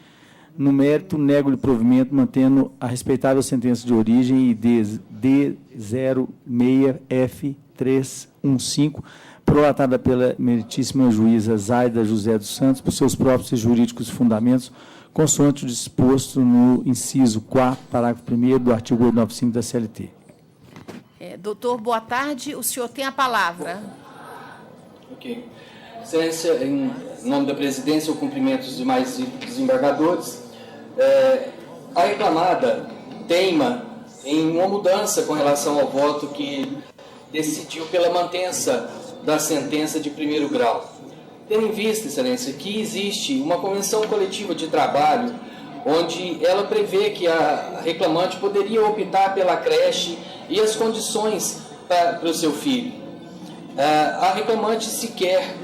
No mérito, nego-lhe provimento, mantendo a respeitável sentença de origem ID D06F315, prolatada pela meritíssima juíza Zaida José dos Santos, por seus próprios e jurídicos fundamentos, consoante o disposto no inciso 4º, parágrafo 1º do artigo 895 da CLT. Doutor, boa tarde. O senhor tem a palavra. Ok. Excelência, em nome da presidência, eu cumprimento os demais desembargadores. A reclamada teima em uma mudança com relação ao voto que decidiu pela mantença da sentença de primeiro grau. Tendo em vista, Excelência, que existe uma convenção coletiva de trabalho onde ela prevê que a reclamante poderia optar pela creche e as condições para o seu filho. A reclamante sequer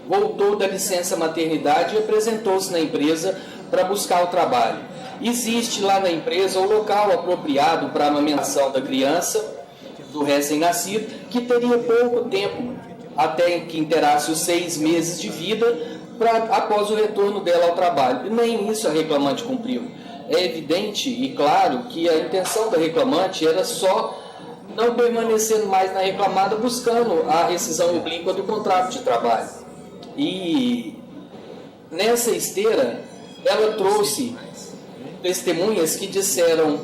voltou da licença maternidade e apresentou-se na empresa para buscar o trabalho. Existe lá na empresa o local apropriado para a amamentação da criança, do recém-nascido, que teria pouco tempo até que inteirasse os 6 meses de vida após o retorno dela ao trabalho. E nem isso a reclamante cumpriu. É evidente e claro que a intenção da reclamante era só não permanecendo mais na reclamada, buscando a rescisão oblíqua do contrato de trabalho. E nessa esteira, ela trouxe testemunhas que disseram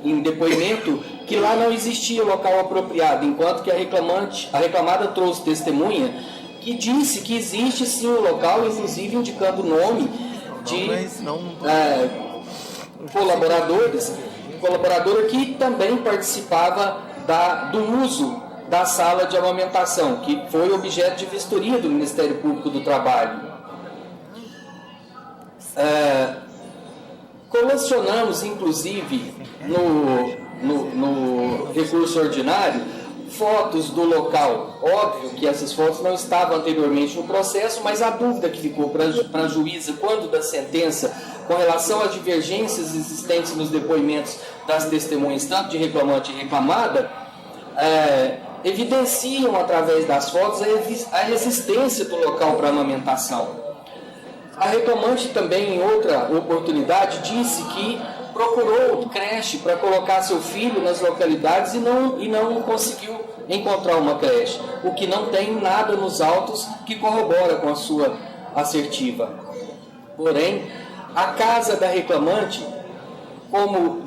em depoimento que lá não existia local apropriado, enquanto que a reclamada trouxe testemunha que disse que existe sim um local, inclusive indicando o nome de colaboradora que também participava do uso da sala de amamentação, que foi objeto de vistoria do Ministério Público do Trabalho. Colecionamos, inclusive, no recurso ordinário, fotos do local. Óbvio que essas fotos não estavam anteriormente no processo, mas a dúvida que ficou para a juíza quando da sentença, com relação às divergências existentes nos depoimentos das testemunhas, tanto de reclamante e reclamada, evidenciam através das fotos a existência do local para amamentação. A reclamante também, em outra oportunidade, disse que procurou creche para colocar seu filho nas localidades e não conseguiu encontrar uma creche, o que não tem nada nos autos que corrobora com a sua assertiva. Porém, a casa da reclamante, como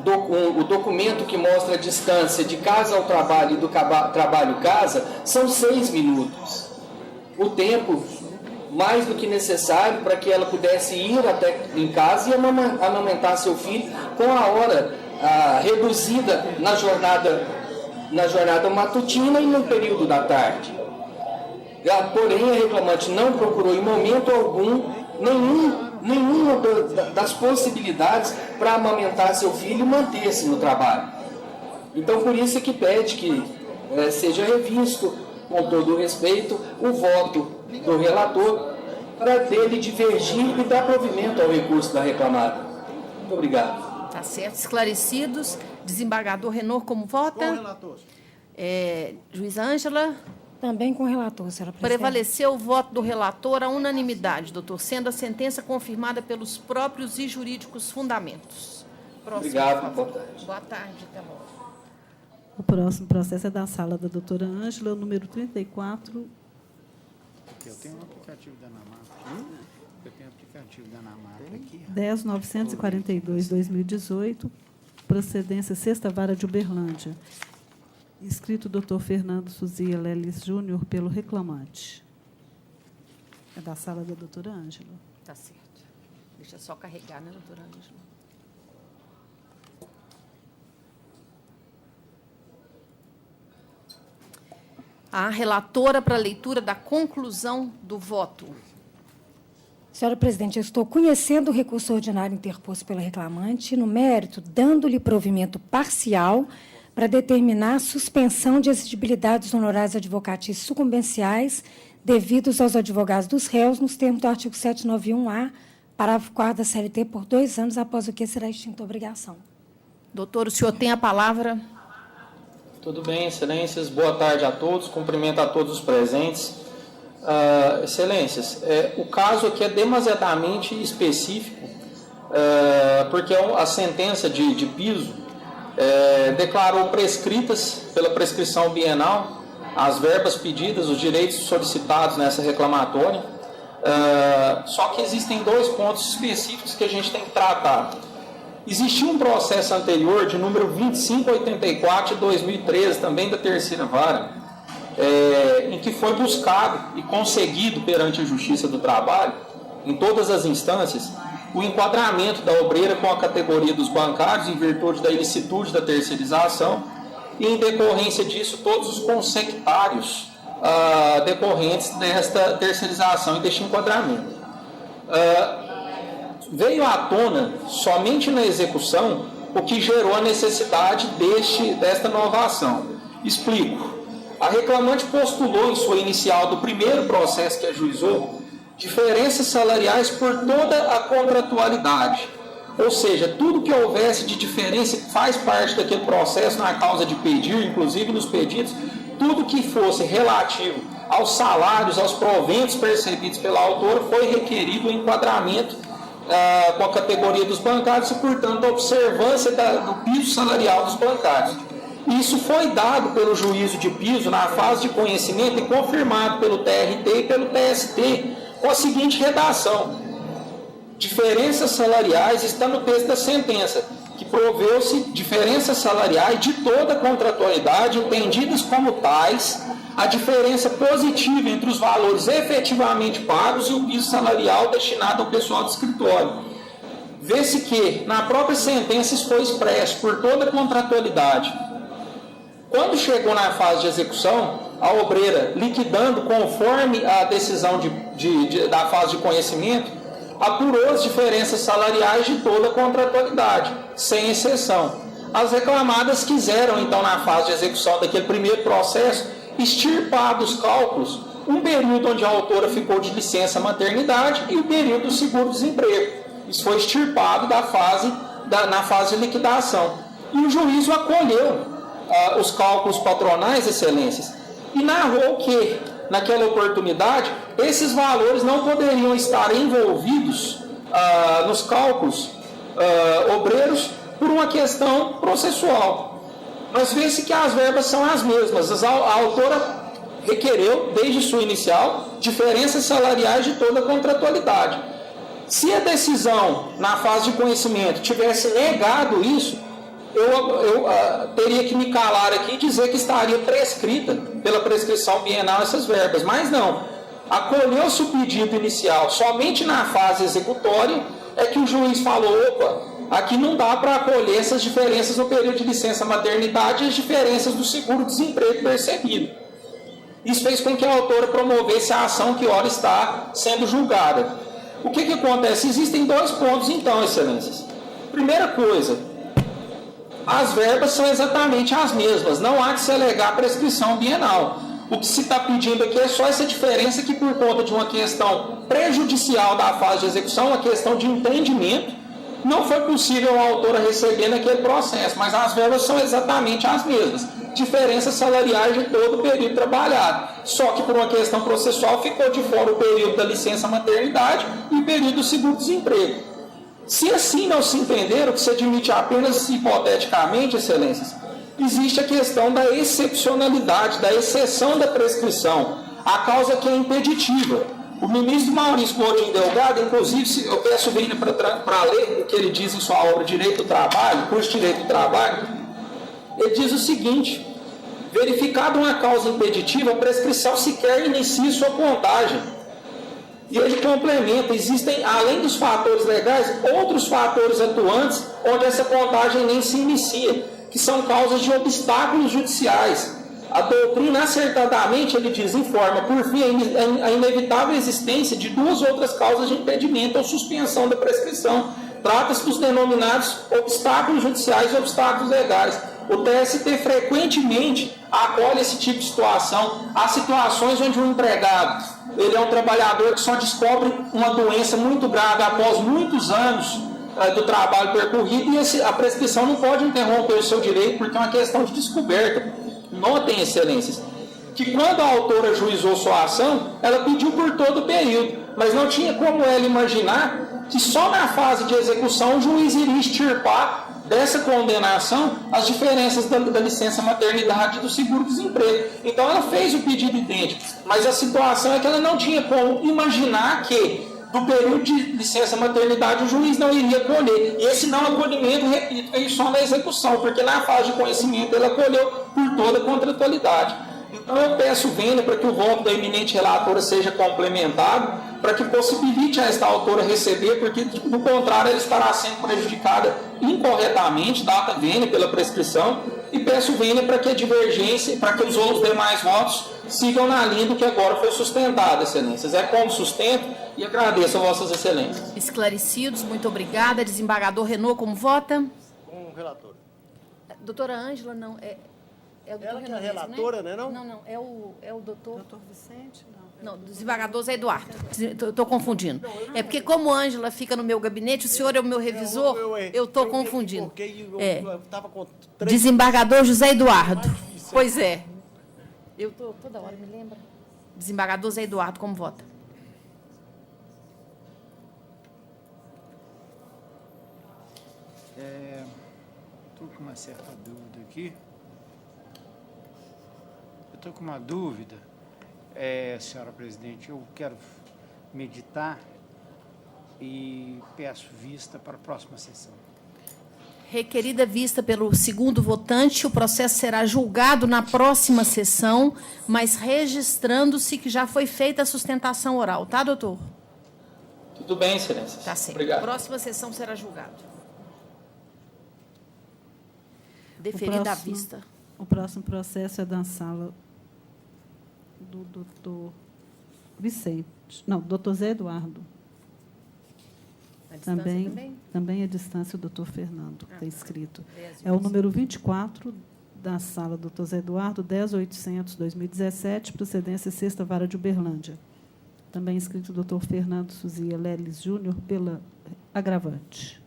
o documento que mostra a distância de casa ao trabalho e do trabalho casa, são 6 minutos. O tempo mais do que necessário para que ela pudesse ir até em casa e amamentar seu filho com a hora reduzida na jornada matutina e no período da tarde. Porém, a reclamante não procurou em momento algum nenhuma das possibilidades para amamentar seu filho e manter-se no trabalho. Então, por isso é que pede que seja revisto, com todo o respeito, o voto do relator para dele divergir e dar provimento ao recurso da reclamada. Muito obrigado. Tá certo. Esclarecidos. Desembargador Renaud, como vota? Com relator. Juíza Ângela? Também com o relator, senhora presidente. Prevaleceu o voto do relator à unanimidade, doutor, sendo a sentença confirmada pelos próprios e jurídicos fundamentos. Próximo, obrigado, boa tarde. Boa tarde, até logo. O próximo processo é da sala da doutora Ângela, o número 34. Eu tenho um aplicativo da ANAMAP aqui. Eu tenho aplicativo da ANAMAP aqui. 10.942/2018, procedência Sexta Vara de Uberlândia. Inscrito doutor Fernando Suzia Leles Júnior pelo reclamante. É da sala da doutora Ângela. Tá certo. Deixa só carregar, né, doutora Ângela? A relatora para a leitura da conclusão do voto. Senhora presidente, eu estou conhecendo o recurso ordinário interposto pelo reclamante, no mérito, dando-lhe provimento parcial para determinar a suspensão de exigibilidade dos honorários advocatícios sucumbenciais devidos aos advogados dos réus, nos termos do artigo 791-A, parágrafo 4º da CLT, por 2 anos, após o que será extinta a obrigação. Doutor, o senhor tem a palavra. Tudo bem, excelências. Boa tarde a todos. Cumprimento a todos os presentes. Excelências, o caso aqui é demasiadamente específico, porque a sentença de piso declarou prescritas pela prescrição bienal as verbas pedidas, os direitos solicitados nessa reclamatória. Só que existem 2 pontos específicos que a gente tem que tratar. Existiu um processo anterior, de número 2584 de 2013, também da terceira vara, em que foi buscado e conseguido perante a Justiça do Trabalho, em todas as instâncias, o enquadramento da obreira com a categoria dos bancários, em virtude da ilicitude da terceirização, e, em decorrência disso, todos os consectários decorrentes desta terceirização e deste enquadramento. Veio à tona, somente na execução, o que gerou a necessidade desta novação. Explico. A reclamante postulou em sua inicial do primeiro processo que ajuizou diferenças salariais por toda a contratualidade. Ou seja, tudo que houvesse de diferença faz parte daquele processo na causa de pedir, inclusive nos pedidos, tudo que fosse relativo aos salários, aos proventos percebidos pela autora, foi requerido o enquadramento com a categoria dos bancários e, portanto, a observância do piso salarial dos bancários. Isso foi dado pelo juízo de piso na fase de conhecimento e confirmado pelo TRT e pelo TST com a seguinte redação: diferenças salariais está no texto da sentença, que proveu-se diferenças salariais de toda a contratualidade, entendidas como tais, a diferença positiva entre os valores efetivamente pagos e o piso salarial destinado ao pessoal do escritório. Vê-se que, na própria sentença, isso foi expresso por toda a contratualidade. Quando chegou na fase de execução, a obreira, liquidando conforme a decisão da fase de conhecimento, apurou as diferenças salariais de toda a contratualidade, sem exceção. As reclamadas quiseram, então, na fase de execução daquele primeiro processo, extirpar dos cálculos um período onde a autora ficou de licença maternidade e o período do seguro-desemprego. Isso foi extirpado na fase de liquidação. E o juízo acolheu os cálculos patronais, excelências, e narrou que, naquela oportunidade, esses valores não poderiam estar envolvidos nos cálculos obreiros por uma questão processual. Mas vê-se que as verbas são as mesmas. A autora requereu, desde sua inicial, diferenças salariais de toda a contratualidade. Se a decisão, na fase de conhecimento, tivesse negado isso, eu teria que me calar aqui e dizer que estaria prescrita pela prescrição bienal essas verbas. Mas não. Acolheu-se o pedido inicial. Somente na fase executória é que o juiz falou, opa, aqui não dá para acolher essas diferenças no período de licença maternidade e as diferenças do seguro-desemprego percebido. Isso fez com que a autora promovesse a ação que ora está sendo julgada. O que acontece? Existem dois pontos, então, excelências. Primeira coisa, as verbas são exatamente as mesmas, não há que se alegar prescrição bienal. O que se está pedindo aqui é só essa diferença que, por conta de uma questão prejudicial da fase de execução, uma questão de entendimento, não foi possível a autora receber naquele processo, mas as verbas são exatamente as mesmas. Diferenças salariais de todo o período trabalhado. Só que, por uma questão processual, ficou de fora o período da licença maternidade e o período do seguro-desemprego. Se assim não se entender, o que se admite apenas hipoteticamente, excelências, existe a questão da excepcionalidade, da exceção da prescrição, a causa que é impeditiva. O ministro Maurício Godinho Delgado, inclusive, eu peço bem para ler o que ele diz em sua obra Direito do Trabalho, curso de Direito do Trabalho, ele diz o seguinte: verificada uma causa impeditiva, a prescrição sequer inicia sua contagem. E ele complementa, existem, além dos fatores legais, outros fatores atuantes onde essa contagem nem se inicia, que são causas de obstáculos judiciais. A doutrina, acertadamente, ele diz, informa, por fim, a inevitável existência de duas outras causas de impedimento ou suspensão da prescrição. Trata-se dos denominados obstáculos judiciais e obstáculos legais. O TST frequentemente acolhe esse tipo de situação. Há situações onde um empregado, ele é um trabalhador que só descobre uma doença muito grave após muitos anos do trabalho percorrido e a prescrição não pode interromper o seu direito porque é uma questão de descoberta. Notem, excelências, que quando a autora ajuizou sua ação, ela pediu por todo o período, mas não tinha como ela imaginar que só na fase de execução o juiz iria extirpar dessa condenação as diferenças da licença maternidade e do seguro-desemprego. Então ela fez o pedido idêntico, mas a situação é que ela não tinha como imaginar que do período de licença maternidade o juiz não iria acolher. E esse não acolhimento, repito, veio só na execução, porque na fase de conhecimento ele acolheu por toda a contratualidade. Então eu peço vênia para que o voto da eminente relatora seja complementado, para que possibilite a esta autora receber, porque do contrário ela estará sendo prejudicada incorretamente, data vênia pela prescrição, e peço vênia para que a divergência, para que os outros demais votos sigam na linha do que agora foi sustentado, excelências. É como sustento e agradeço a vossas excelências. Esclarecidos, muito obrigada. Desembargador Renaud, como vota? Com o relator. Doutora Ângela, não, é o doutor Ela que é a Renaud, relatora, né? Não? Não, é o doutor... Doutor Vicente? Não, desembargador Zé Eduardo. Estou confundindo. É porque como a Ângela fica no meu gabinete, o senhor é o meu revisor, eu estou confundindo. Desembargador José Eduardo. Pois é. Eu estou toda hora, me lembra? Desembargador Zé Eduardo, como vota? Estou com uma certa dúvida aqui. Eu estou com uma dúvida, senhora presidente. Eu quero meditar e peço vista para a próxima sessão. Requerida vista pelo segundo votante, o processo será julgado na próxima sessão, mas registrando-se que já foi feita a sustentação oral. Tá, doutor? Tudo bem, excelência. Tá certo. Obrigado. Próxima sessão será julgado. Deferida a vista. O próximo processo é da sala do doutor Vicente. Não, doutor Zé Eduardo. Também à distância, o doutor Fernando, que está inscrito. É o número 24 da sala do doutor Zé Eduardo, 10.800/2017, procedência 6ª Vara de Uberlândia. Também inscrito o doutor Fernando Suzia Leles Júnior, pela agravante.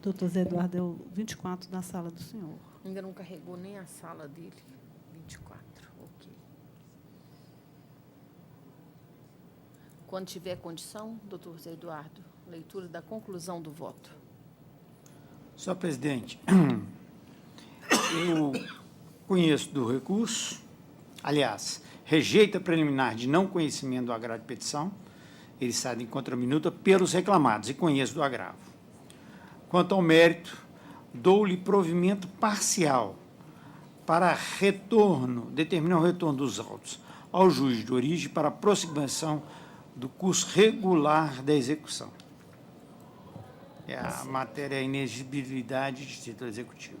Doutor Zé Eduardo é o 24 da sala do senhor. Ainda não carregou nem a sala dele. 24, ok. Quando tiver condição, doutor Zé Eduardo, leitura da conclusão do voto. Senhor presidente, eu conheço do recurso, aliás, rejeita preliminar de não conhecimento do agravo de petição, ele sai em contraminuta pelos reclamados, e conheço do agravo. Quanto ao mérito, dou-lhe provimento parcial para retorno, determinar o retorno dos autos ao juiz de origem para prosseguição do curso regular da execução. A matéria é a inexigibilidade de título executivo.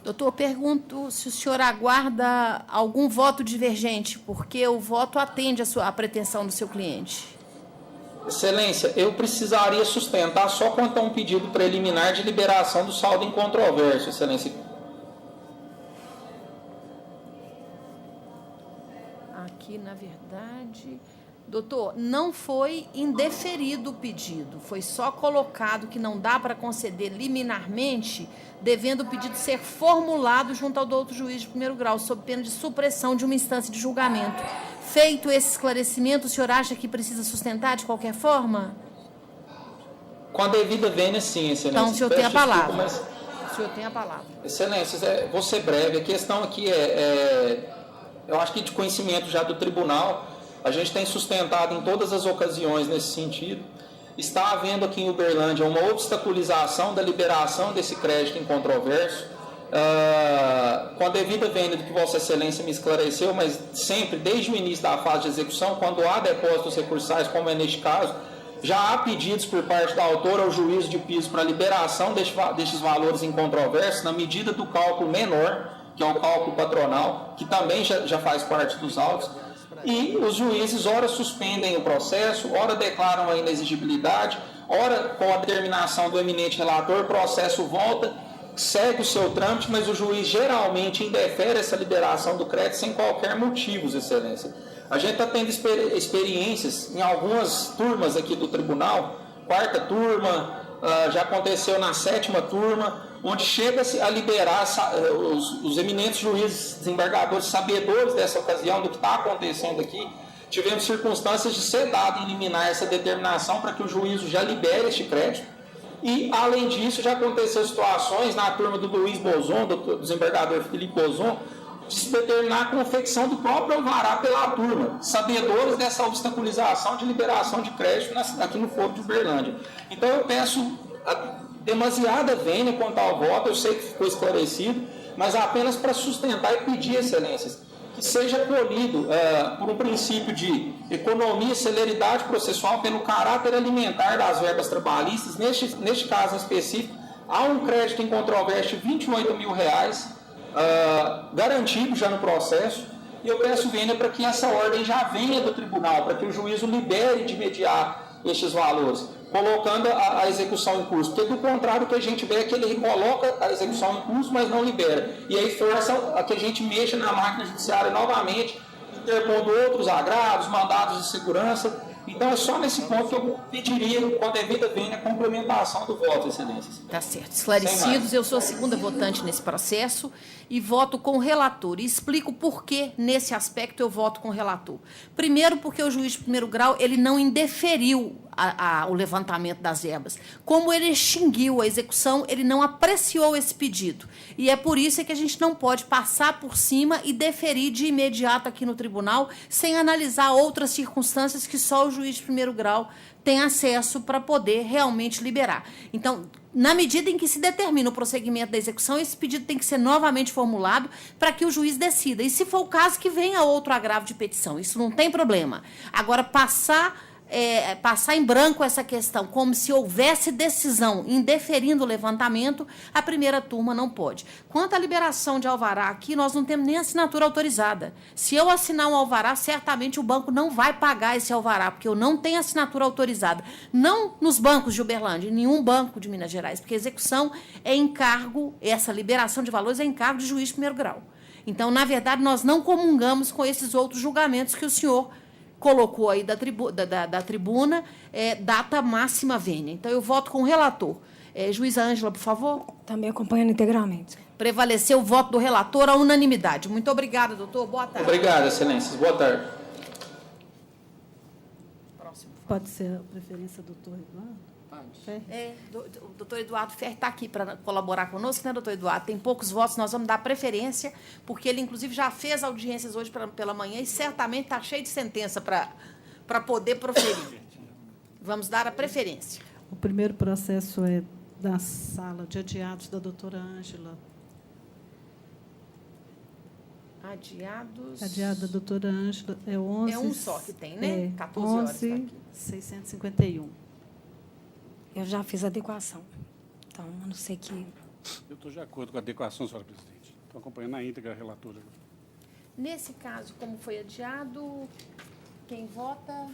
Doutor, pergunto se o senhor aguarda algum voto divergente, porque o voto atende à pretensão do seu cliente. Excelência, eu precisaria sustentar só quanto a um pedido preliminar de liberação do saldo incontroverso, Excelência. Aqui, na verdade... Doutor, não foi indeferido o pedido, foi só colocado que não dá para conceder liminarmente, devendo o pedido ser formulado junto ao outro juiz de primeiro grau, sob pena de supressão de uma instância de julgamento. Feito esse esclarecimento, o senhor acha que precisa sustentar de qualquer forma? Com a devida vênia, sim, Excelência. Então, o senhor tem a palavra. Mas... O senhor tem a palavra. Excelência, vou ser breve. A questão aqui eu acho que de conhecimento já do tribunal, a gente tem sustentado em todas as ocasiões nesse sentido. Está havendo aqui em Uberlândia uma obstaculização da liberação desse crédito incontroverso, com a devida vênia do que Vossa Excelência me esclareceu, mas sempre, desde o início da fase de execução, quando há depósitos recursais, como é neste caso, já há pedidos por parte da autora ao juízo de piso para liberação destes valores incontroversos, na medida do cálculo menor, que é o cálculo patronal, que também já faz parte dos autos. E os juízes, ora suspendem o processo, ora declaram a inexigibilidade, ora, com a determinação do eminente relator, o processo volta, segue o seu trâmite, mas o juiz geralmente indefere essa liberação do crédito sem qualquer motivo, Excelência. A gente está tendo experiências em algumas turmas aqui do tribunal, 4ª turma, já aconteceu na 7ª turma, onde chega-se a liberar os eminentes juízes desembargadores sabedores dessa ocasião, do que está acontecendo aqui. Tivemos circunstâncias de ser dado em liminar essa determinação para que o juízo já libere este crédito. E, além disso, já aconteceu situações na turma do Luiz Bozon, do desembargador Felipe Bozon, de se determinar a confecção do próprio alvará pela turma, sabedores dessa obstaculização de liberação de crédito aqui no Foro de Uberlândia. Então, eu peço demasiada vênia quanto ao voto, eu sei que ficou esclarecido, mas apenas para sustentar e pedir, Excelências, que seja colhido por um princípio de economia e celeridade processual pelo caráter alimentar das verbas trabalhistas. Neste caso em específico, há um crédito incontroverso de R$28 mil, garantido já no processo, e eu peço vênia para que essa ordem já venha do tribunal, para que o juízo libere de imediato estes valores, colocando a execução em curso, porque do contrário o que a gente vê é que ele coloca a execução em curso, mas não libera, e aí força a que a gente mexa na máquina judiciária novamente, interpondo outros agravos, mandados de segurança. Então é só nesse ponto que eu pediria, com a devida vênia, a complementação do voto, Excelências. Tá certo. Esclarecidos, eu sou a segunda votante nesse processo e voto com o relator. E explico por que, nesse aspecto, eu voto com o relator. Primeiro, porque o juiz de primeiro grau ele não indeferiu o levantamento das verbas. Como ele extinguiu a execução, ele não apreciou esse pedido. E é por isso que a gente não pode passar por cima e deferir de imediato aqui no tribunal, sem analisar outras circunstâncias que só o juiz de primeiro grau tem acesso para poder realmente liberar. Então, na medida em que se determina o prosseguimento da execução, esse pedido tem que ser novamente formulado para que o juiz decida. E, se for o caso, que venha outro agravo de petição. Isso não tem problema. Agora, passar em branco essa questão, como se houvesse decisão indeferindo o levantamento, a primeira turma não pode. Quanto à liberação de alvará aqui, nós não temos nem assinatura autorizada. Se eu assinar um alvará, certamente o banco não vai pagar esse alvará, porque eu não tenho assinatura autorizada. Não nos bancos de Uberlândia, em nenhum banco de Minas Gerais, porque a execução é encargo, essa liberação de valores é encargo de juiz de primeiro grau. Então, na verdade, nós não comungamos com esses outros julgamentos que o senhor colocou aí da tribuna, data máxima vênia. Então, eu voto com o relator. Juíza Ângela, por favor. Também acompanhando integralmente. Prevaleceu o voto do relator à unanimidade. Muito obrigada, doutor. Boa tarde. Obrigado, excelências. Boa tarde. Próximo. Pode ser a preferência do doutor Eduardo? O doutor Eduardo Ferri está aqui para colaborar conosco, né, doutor Eduardo? Tem poucos votos, nós vamos dar preferência, porque ele, inclusive, já fez audiências hoje pela manhã e certamente está cheio de sentença para poder proferir. Vamos dar a preferência. O primeiro processo é da sala de adiados da doutora Ângela. Adiado da doutora Ângela é 11... É um só que tem, né? 14 horas. 11.651. Eu já fiz a adequação. Então, a não ser que... Eu estou de acordo com a adequação, senhora presidente. Estou acompanhando na íntegra a relatora. Nesse caso, como foi adiado, quem vota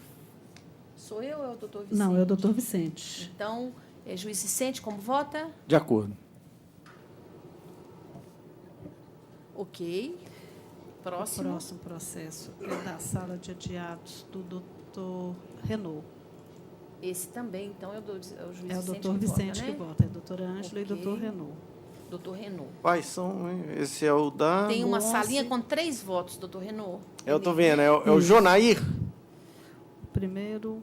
sou eu ou é o doutor Vicente? Não, é o doutor Vicente. Então, juiz Vicente, como vota? De acordo. Ok. Próximo. O próximo processo é da sala de adiados do doutor Renault. Esse também, então, é o juiz Vicente. É o doutor Vicente que vota, é a doutora Ângela e o doutor Renault. Doutor Renault. Quais são? Esse é o da... Tem uma salinha com 3 votos, doutor Renault. Eu estou vendo, é o Jonair. Primeiro...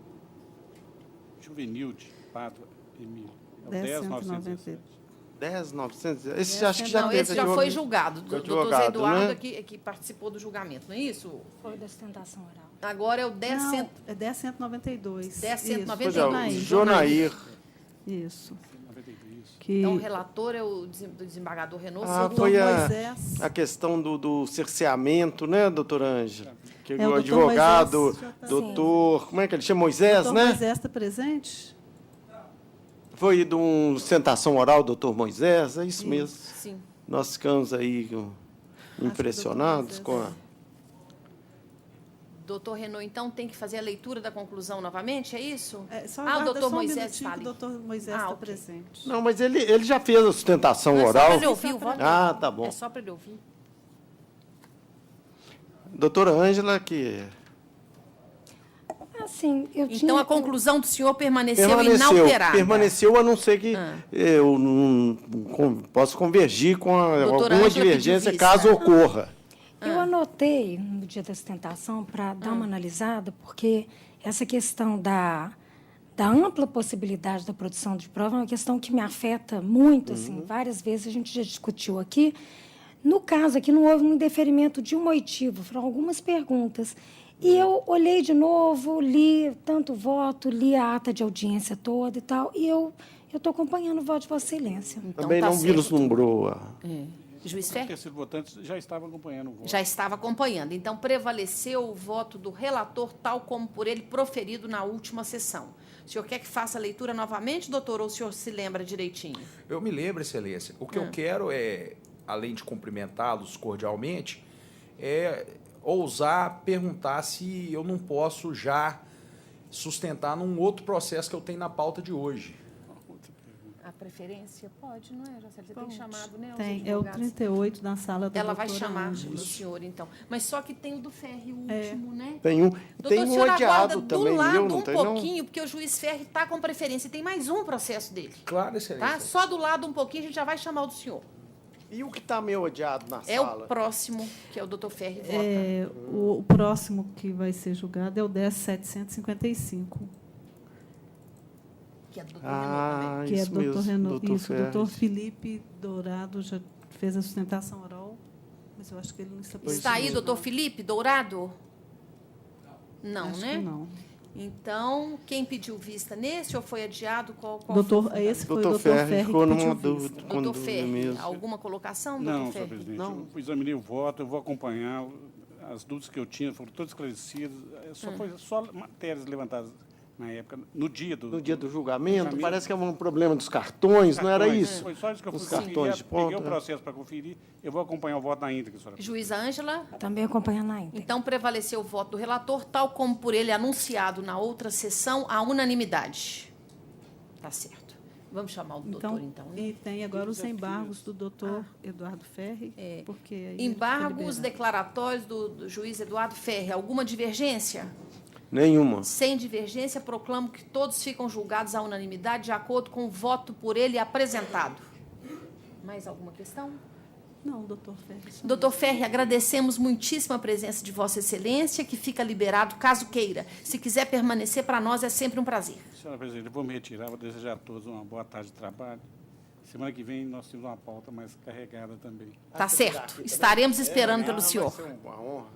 Juvenil de Pádua, Emílio. É o 10.997. 10.900. Esse acho que já não, teve. Esse já foi julgado. Do doutor Zé Eduardo, né? que participou do julgamento, não é isso? Foi da sustentação oral. Agora é o 10.192. É 10.192. 10.192. Jonair. Isso. Que... Então, o relator é o desembargador Renault. Foi a questão do cerceamento, né, doutora Ângela? Que o advogado, Moisés, doutor... Como é que ele chama? Moisés, né? Moisés está presente? Foi de uma sustentação oral, doutor Moisés, é isso mesmo. Sim. Nós ficamos aí impressionados com a... Doutor Renault, então, tem que fazer a leitura da conclusão novamente, é isso? O doutor Moisés está ali. O doutor Moisés está presente. Não, mas ele já fez a sustentação oral. É só para ele ouvir o voto. Tá bom. É só para ele ouvir. Doutora Ângela, que... Assim, então, a conclusão do senhor permaneceu inalterada. Permaneceu, a não ser que eu não posso convergir com alguma divergência, caso ocorra. Eu anotei no dia da sustentação para dar uma analisada, porque essa questão da ampla possibilidade da produção de prova é uma questão que me afeta muito. Assim, várias vezes a gente já discutiu aqui. No caso aqui, não houve um indeferimento de um motivo, foram algumas perguntas. E eu olhei de novo, li tanto o voto, li a ata de audiência toda e tal, e eu estou acompanhando o voto de Vossa Excelência. Então, também não vislumbrou Juiz Ferri? O terceiro votante já estava acompanhando o voto. Já estava acompanhando. Então, prevaleceu o voto do relator, tal como por ele proferido na última sessão. O senhor quer que faça a leitura novamente, doutor, ou o senhor se lembra direitinho? Eu me lembro, Excelência. O que eu quero é, além de cumprimentá-los cordialmente, é ousar perguntar se eu não posso já sustentar num outro processo que eu tenho na pauta de hoje. A preferência? Pode, não é, Jocely? Você tem chamado, né? Tem, é o 38 na sala da Ela vai chamar Ângela. o senhor, então. Mas só que tem o do Ferri, o último, né? Tem um adiado também, do lado um pouquinho, porque o juiz Ferri está com preferência. E tem mais um processo dele. Claro, Excelência. Tá? Só do lado um pouquinho, a gente já vai chamar o do senhor. E o que está meio adiado na é sala? É o próximo, que é o doutor Ferri vota. O próximo que vai ser julgado é o 10.755. que é do doutor Renaud também. Que é isso do doutor mesmo, Renaud. doutor Isso, o doutor Ferres. Felipe Dourado já fez a sustentação oral, mas eu acho que ele não está Está aí, doutor Felipe Dourado? Não, Acho né? que não. Então, quem pediu vista nesse ou foi adiado? Qual Doutor, foi? esse foi o Doutor doutor Ferri Ferri ficou que numa pediu dúvida. vista. com Doutor dúvida Ferri, mesmo. alguma colocação, Não, doutor senhor Ferri? presidente. Eu examinei o voto, eu vou acompanhar. As dúvidas que eu tinha foram todas esclarecidas. Foi só matérias levantadas na época, no dia do julgamento. Parece que é um problema dos cartões, não era isso? Foi só isso que eu Os fui cartões conferir, de peguei ponta. o processo para conferir, eu vou acompanhar o voto na íntegra, senhora. Juíza Ângela? Também acompanhando na íntegra. Então, prevaleceu o voto do relator, tal como por ele anunciado na outra sessão, a unanimidade. Tá certo. Vamos chamar o doutor, então. Né? E tem agora os embargos do doutor Eduardo Ferri. Porque aí ele fica Embargos liberado. declaratórios do juiz Eduardo Ferri. Alguma divergência? Nenhuma. Sem divergência, proclamo que todos ficam julgados à unanimidade, de acordo com o voto por ele apresentado. Mais alguma questão? Não, doutor Ferri. Doutor Ferri, agradecemos muitíssimo a presença de Vossa Excelência, que fica liberado caso queira. Se quiser permanecer, para nós é sempre um prazer. Senhora presidente, eu vou me retirar, vou desejar a todos uma boa tarde de trabalho. Semana que vem nós temos uma pauta mais carregada também. Tá certo. Estaremos esperando pelo senhor. Vai ser uma honra.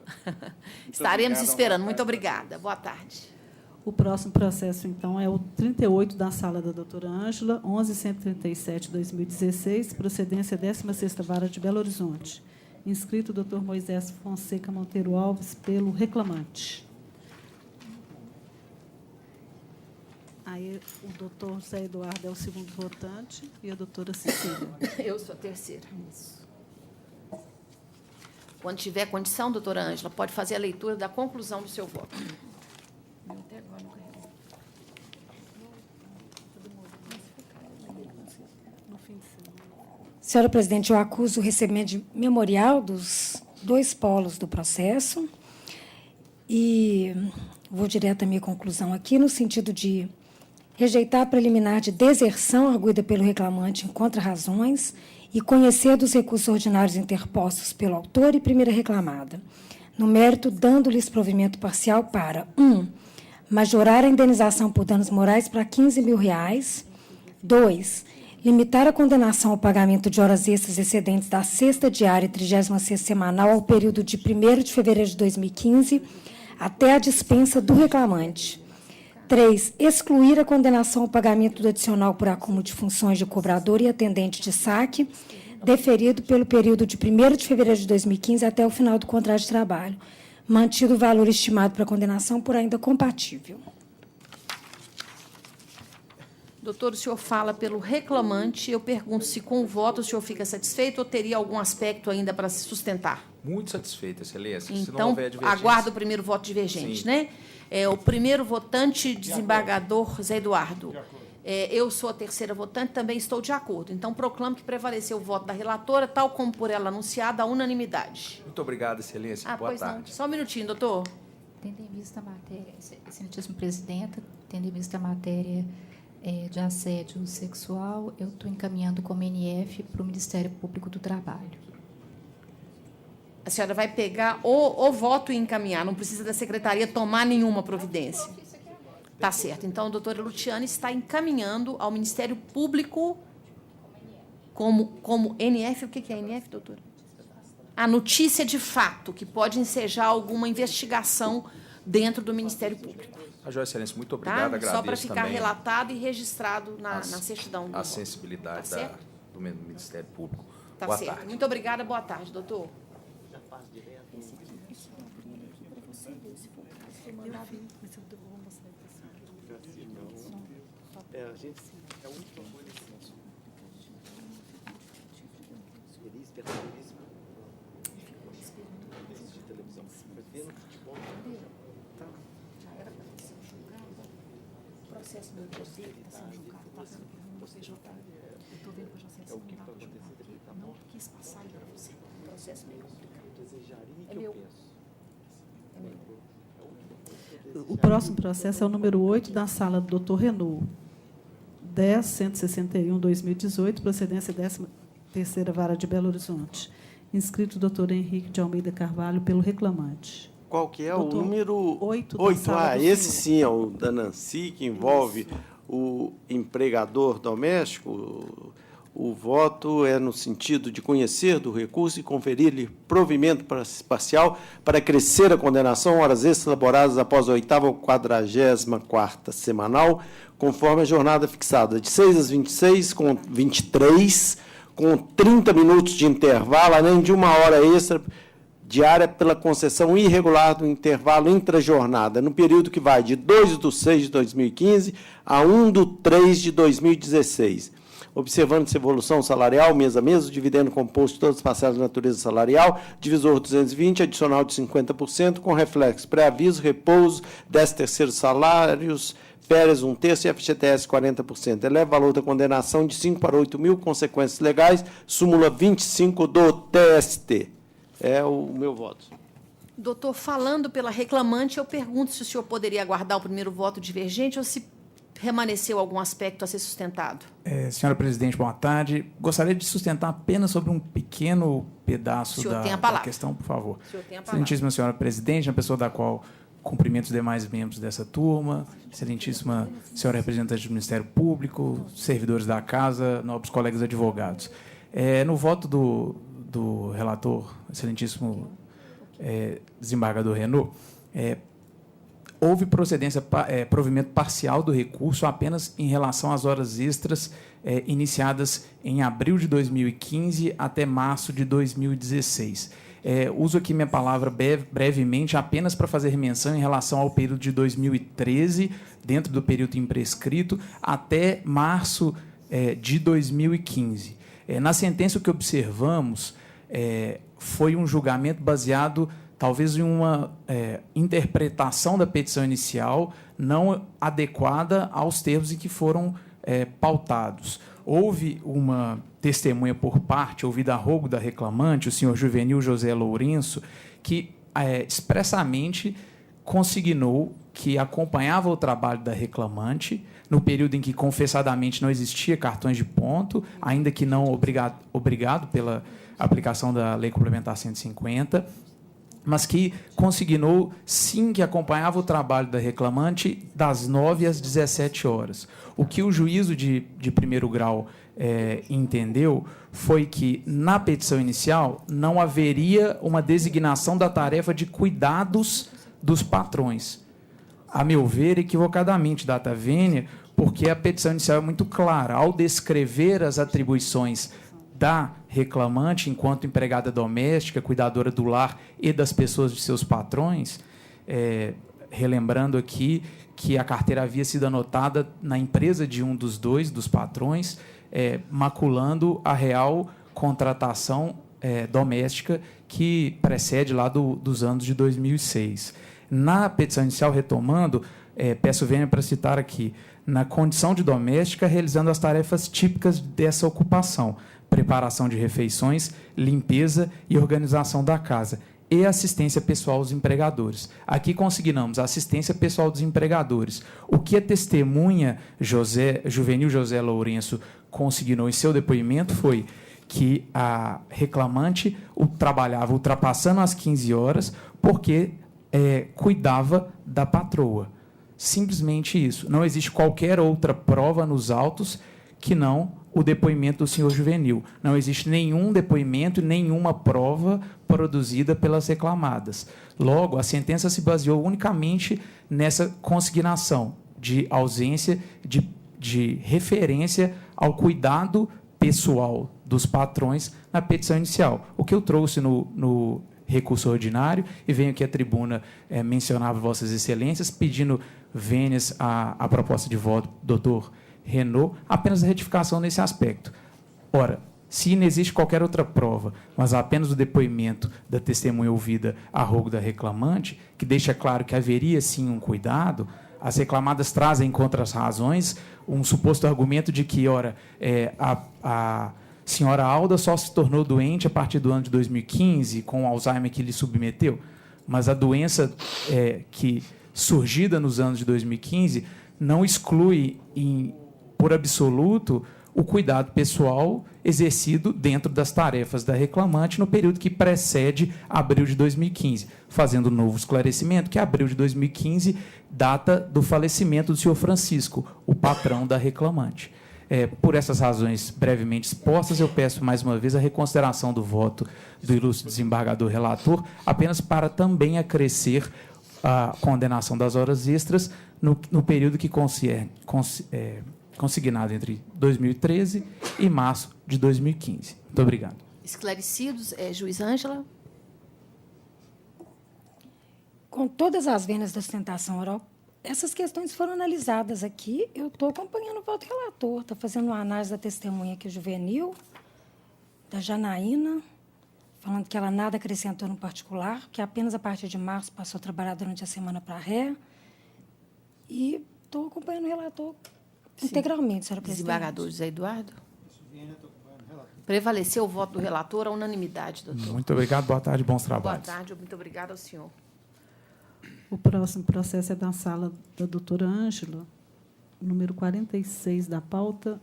Estaremos esperando. Muito obrigada. Boa tarde. O próximo processo, então, é o 38 da sala da doutora Ângela, 11.137/2016, procedência 16ª Vara de Belo Horizonte. Inscrito o doutor Moisés Fonseca Monteiro Alves, pelo reclamante. Aí, o doutor Zé Eduardo é o segundo votante e a doutora Cecília. Eu sou a terceira. Isso. Quando tiver condição, doutora Ângela, pode fazer a leitura da conclusão do seu voto. Senhora presidente, eu acuso o recebimento de memorial dos 2 polos do processo e vou direto à minha conclusão aqui, no sentido de rejeitar a preliminar de deserção arguida pelo reclamante em contra-razões e conhecer dos recursos ordinários interpostos pelo autor e primeira reclamada. No mérito, dando-lhes provimento parcial para 1. Majorar a indenização por danos morais para R$15 mil. 2. Limitar a condenação ao pagamento de horas extras excedentes da 6ª diária e 36ª semanal ao período de 1º de fevereiro de 2015 até a dispensa do reclamante. 3. Excluir a condenação ao pagamento do adicional por acúmulo de funções de cobrador e atendente de saque, deferido pelo período de 1º de fevereiro de 2015 até o final do contrato de trabalho, mantido o valor estimado para a condenação por ainda compatível. Doutor, o senhor fala pelo reclamante. Eu pergunto se com o voto o senhor fica satisfeito ou teria algum aspecto ainda para se sustentar? Muito satisfeito, Excelência. Se não Então, houver divergência... aguardo o primeiro voto divergente, Sim. né? O primeiro votante, desembargador Zé Eduardo. Eu sou a terceira votante, também estou de acordo. Então, proclamo que prevaleceu o voto da relatora, tal como por ela anunciada, a unanimidade. Muito obrigado, Excelência. Boa pois tarde. não. Só um minutinho, doutor. Tendo em vista a matéria, excelentíssima presidenta, tendo em vista a matéria de assédio sexual, eu estou encaminhando como NF para o Ministério Público do Trabalho. A senhora vai pegar o voto e encaminhar, não precisa da secretaria tomar nenhuma providência. Tá certo. Então, a doutora Luciane está encaminhando ao Ministério Público como NF. O que é NF, doutora? A notícia de fato, que pode ensejar alguma investigação dentro do Ministério Público. A Joia Excelência, muito Tá? obrigado. Agradeço Só para ficar também relatado e registrado na certidão. a sensibilidade Tá certo? do Ministério Público. Tá Boa certo. tarde. Muito obrigada. Boa tarde, doutor. A gente é a única coisa assim. De televisão. Mas vendo futebol. Já era para ter sido julgado. O processo do você está sendo julgado, está sendo no PJ. Eu estou vendo que o José não dá para julgar aqui. Não quis passar para você. O processo meio complicado. É meu. É meu. O próximo processo é o número 8 da sala do doutor Renaud. 10.161/2018, procedência 13ª Vara de Belo Horizonte. Inscrito o doutor Henrique de Almeida Carvalho, pelo reclamante. Qual que é Doutor, o número 8 da 8? sala do Esse senhor. sim é o da Nancy, que envolve o empregador doméstico, o voto é no sentido de conhecer do recurso e conferir-lhe provimento parcial para crescer a condenação, horas extras elaboradas após a 8ª ou 44ª semanal, conforme a jornada fixada, de 6 às 26, com 23, com 30 minutos de intervalo, além de 1 hora extra diária pela concessão irregular do intervalo intrajornada, no período que vai de 2/6 de 2015 a 1/3 de 2016. Observando-se evolução salarial, mês a mês, o dividendo composto de todas as parcelas de natureza salarial, divisor 220, adicional de 50%, com reflexo, pré-aviso, repouso, 13º salários, férias 1/3 e FGTS 40%. Eleva o valor da condenação de 5 para 8 mil, consequências legais, súmula 25 do TST. É o meu voto. Doutor, falando pela reclamante, eu pergunto se o senhor poderia aguardar o primeiro voto divergente ou se permaneceu algum aspecto a ser sustentado. Senhora presidente, boa tarde. Gostaria de sustentar apenas sobre um pequeno pedaço da questão, por favor. Excelentíssima senhora presidente, na pessoa da qual cumprimento os demais membros dessa turma, excelentíssima senhora representante do Ministério Público, servidores da Casa, nobres colegas advogados. No voto do relator, excelentíssimo desembargador Renaud, houve provimento parcial do recurso apenas em relação às horas extras iniciadas em abril de 2015 até março de 2016. Uso aqui minha palavra brevemente apenas para fazer menção em relação ao período de 2013, dentro do período imprescrito, até março de 2015. Na sentença, o que observamos foi um julgamento baseado talvez em uma interpretação da petição inicial não adequada aos termos em que foram pautados. Houve uma testemunha por parte, ouvida a rogo da reclamante, o senhor Juvenil José Lourenço, que expressamente consignou que acompanhava o trabalho da reclamante no período em que, confessadamente, não existia cartões de ponto, ainda que não obrigado pela aplicação da Lei Complementar 150, mas que consignou, sim, que acompanhava o trabalho da reclamante das 9 às 17 horas. O que o juízo de primeiro grau entendeu foi que, na petição inicial, não haveria uma designação da tarefa de cuidados dos patrões. A meu ver, equivocadamente, data vênia, porque a petição inicial é muito clara. Ao descrever as atribuições da reclamante enquanto empregada doméstica, cuidadora do lar e das pessoas de seus patrões, relembrando aqui que a carteira havia sido anotada na empresa de um dos patrões, maculando a real contratação doméstica que precede lá dos anos de 2006. Na petição inicial, retomando, peço vênia para citar aqui, na condição de doméstica, realizando as tarefas típicas dessa ocupação, preparação de refeições, limpeza e organização da casa, e assistência pessoal aos empregadores. Aqui consignamos a assistência pessoal dos empregadores. O que a testemunha Juvenil José Lourenço consignou em seu depoimento foi que a reclamante trabalhava ultrapassando as 15 horas porque cuidava da patroa. Simplesmente isso. Não existe qualquer outra prova nos autos que não o depoimento do senhor Juvenil. Não existe nenhum depoimento e nenhuma prova produzida pelas reclamadas. Logo, a sentença se baseou unicamente nessa consignação de ausência de referência ao cuidado pessoal dos patrões na petição inicial. O que eu trouxe no recurso ordinário, e venho aqui à tribuna mencionar Vossas Excelências, pedindo vênias à proposta de voto do doutor Renaud, apenas a retificação nesse aspecto. Ora, se não existe qualquer outra prova, mas apenas o depoimento da testemunha ouvida a rogo da reclamante, que deixa claro que haveria, sim, um cuidado, as reclamadas trazem contra as razões um suposto argumento de que, ora, a senhora Alda só se tornou doente a partir do ano de 2015, com o Alzheimer que lhe submeteu, mas a doença que surgida nos anos de 2015 não exclui, por absoluto, o cuidado pessoal exercido dentro das tarefas da reclamante no período que precede abril de 2015, fazendo novo esclarecimento que abril de 2015 data do falecimento do senhor Francisco, o patrão da reclamante. Por essas razões brevemente expostas, eu peço mais uma vez a reconsideração do voto do ilustre desembargador relator, apenas para também acrescer a condenação das horas extras no período que consignado entre 2013 e março de 2015. Muito obrigado. Esclarecidos, juiz Ângela. Com todas as venas da sustentação oral, essas questões foram analisadas aqui. Eu estou acompanhando o voto do relator, está fazendo uma análise da testemunha aqui juvenil, da Janaína, falando que ela nada acrescentou no particular, que apenas a partir de março passou a trabalhar durante a semana para a ré. E estou acompanhando o relator integralmente, senhora presidente. Desembargador José Eduardo. Prevaleceu o voto do relator à unanimidade, doutor. Muito obrigado, boa tarde, bons trabalhos. Boa tarde, muito obrigada ao senhor. O próximo processo é da sala da doutora Ângela, número 46 da pauta,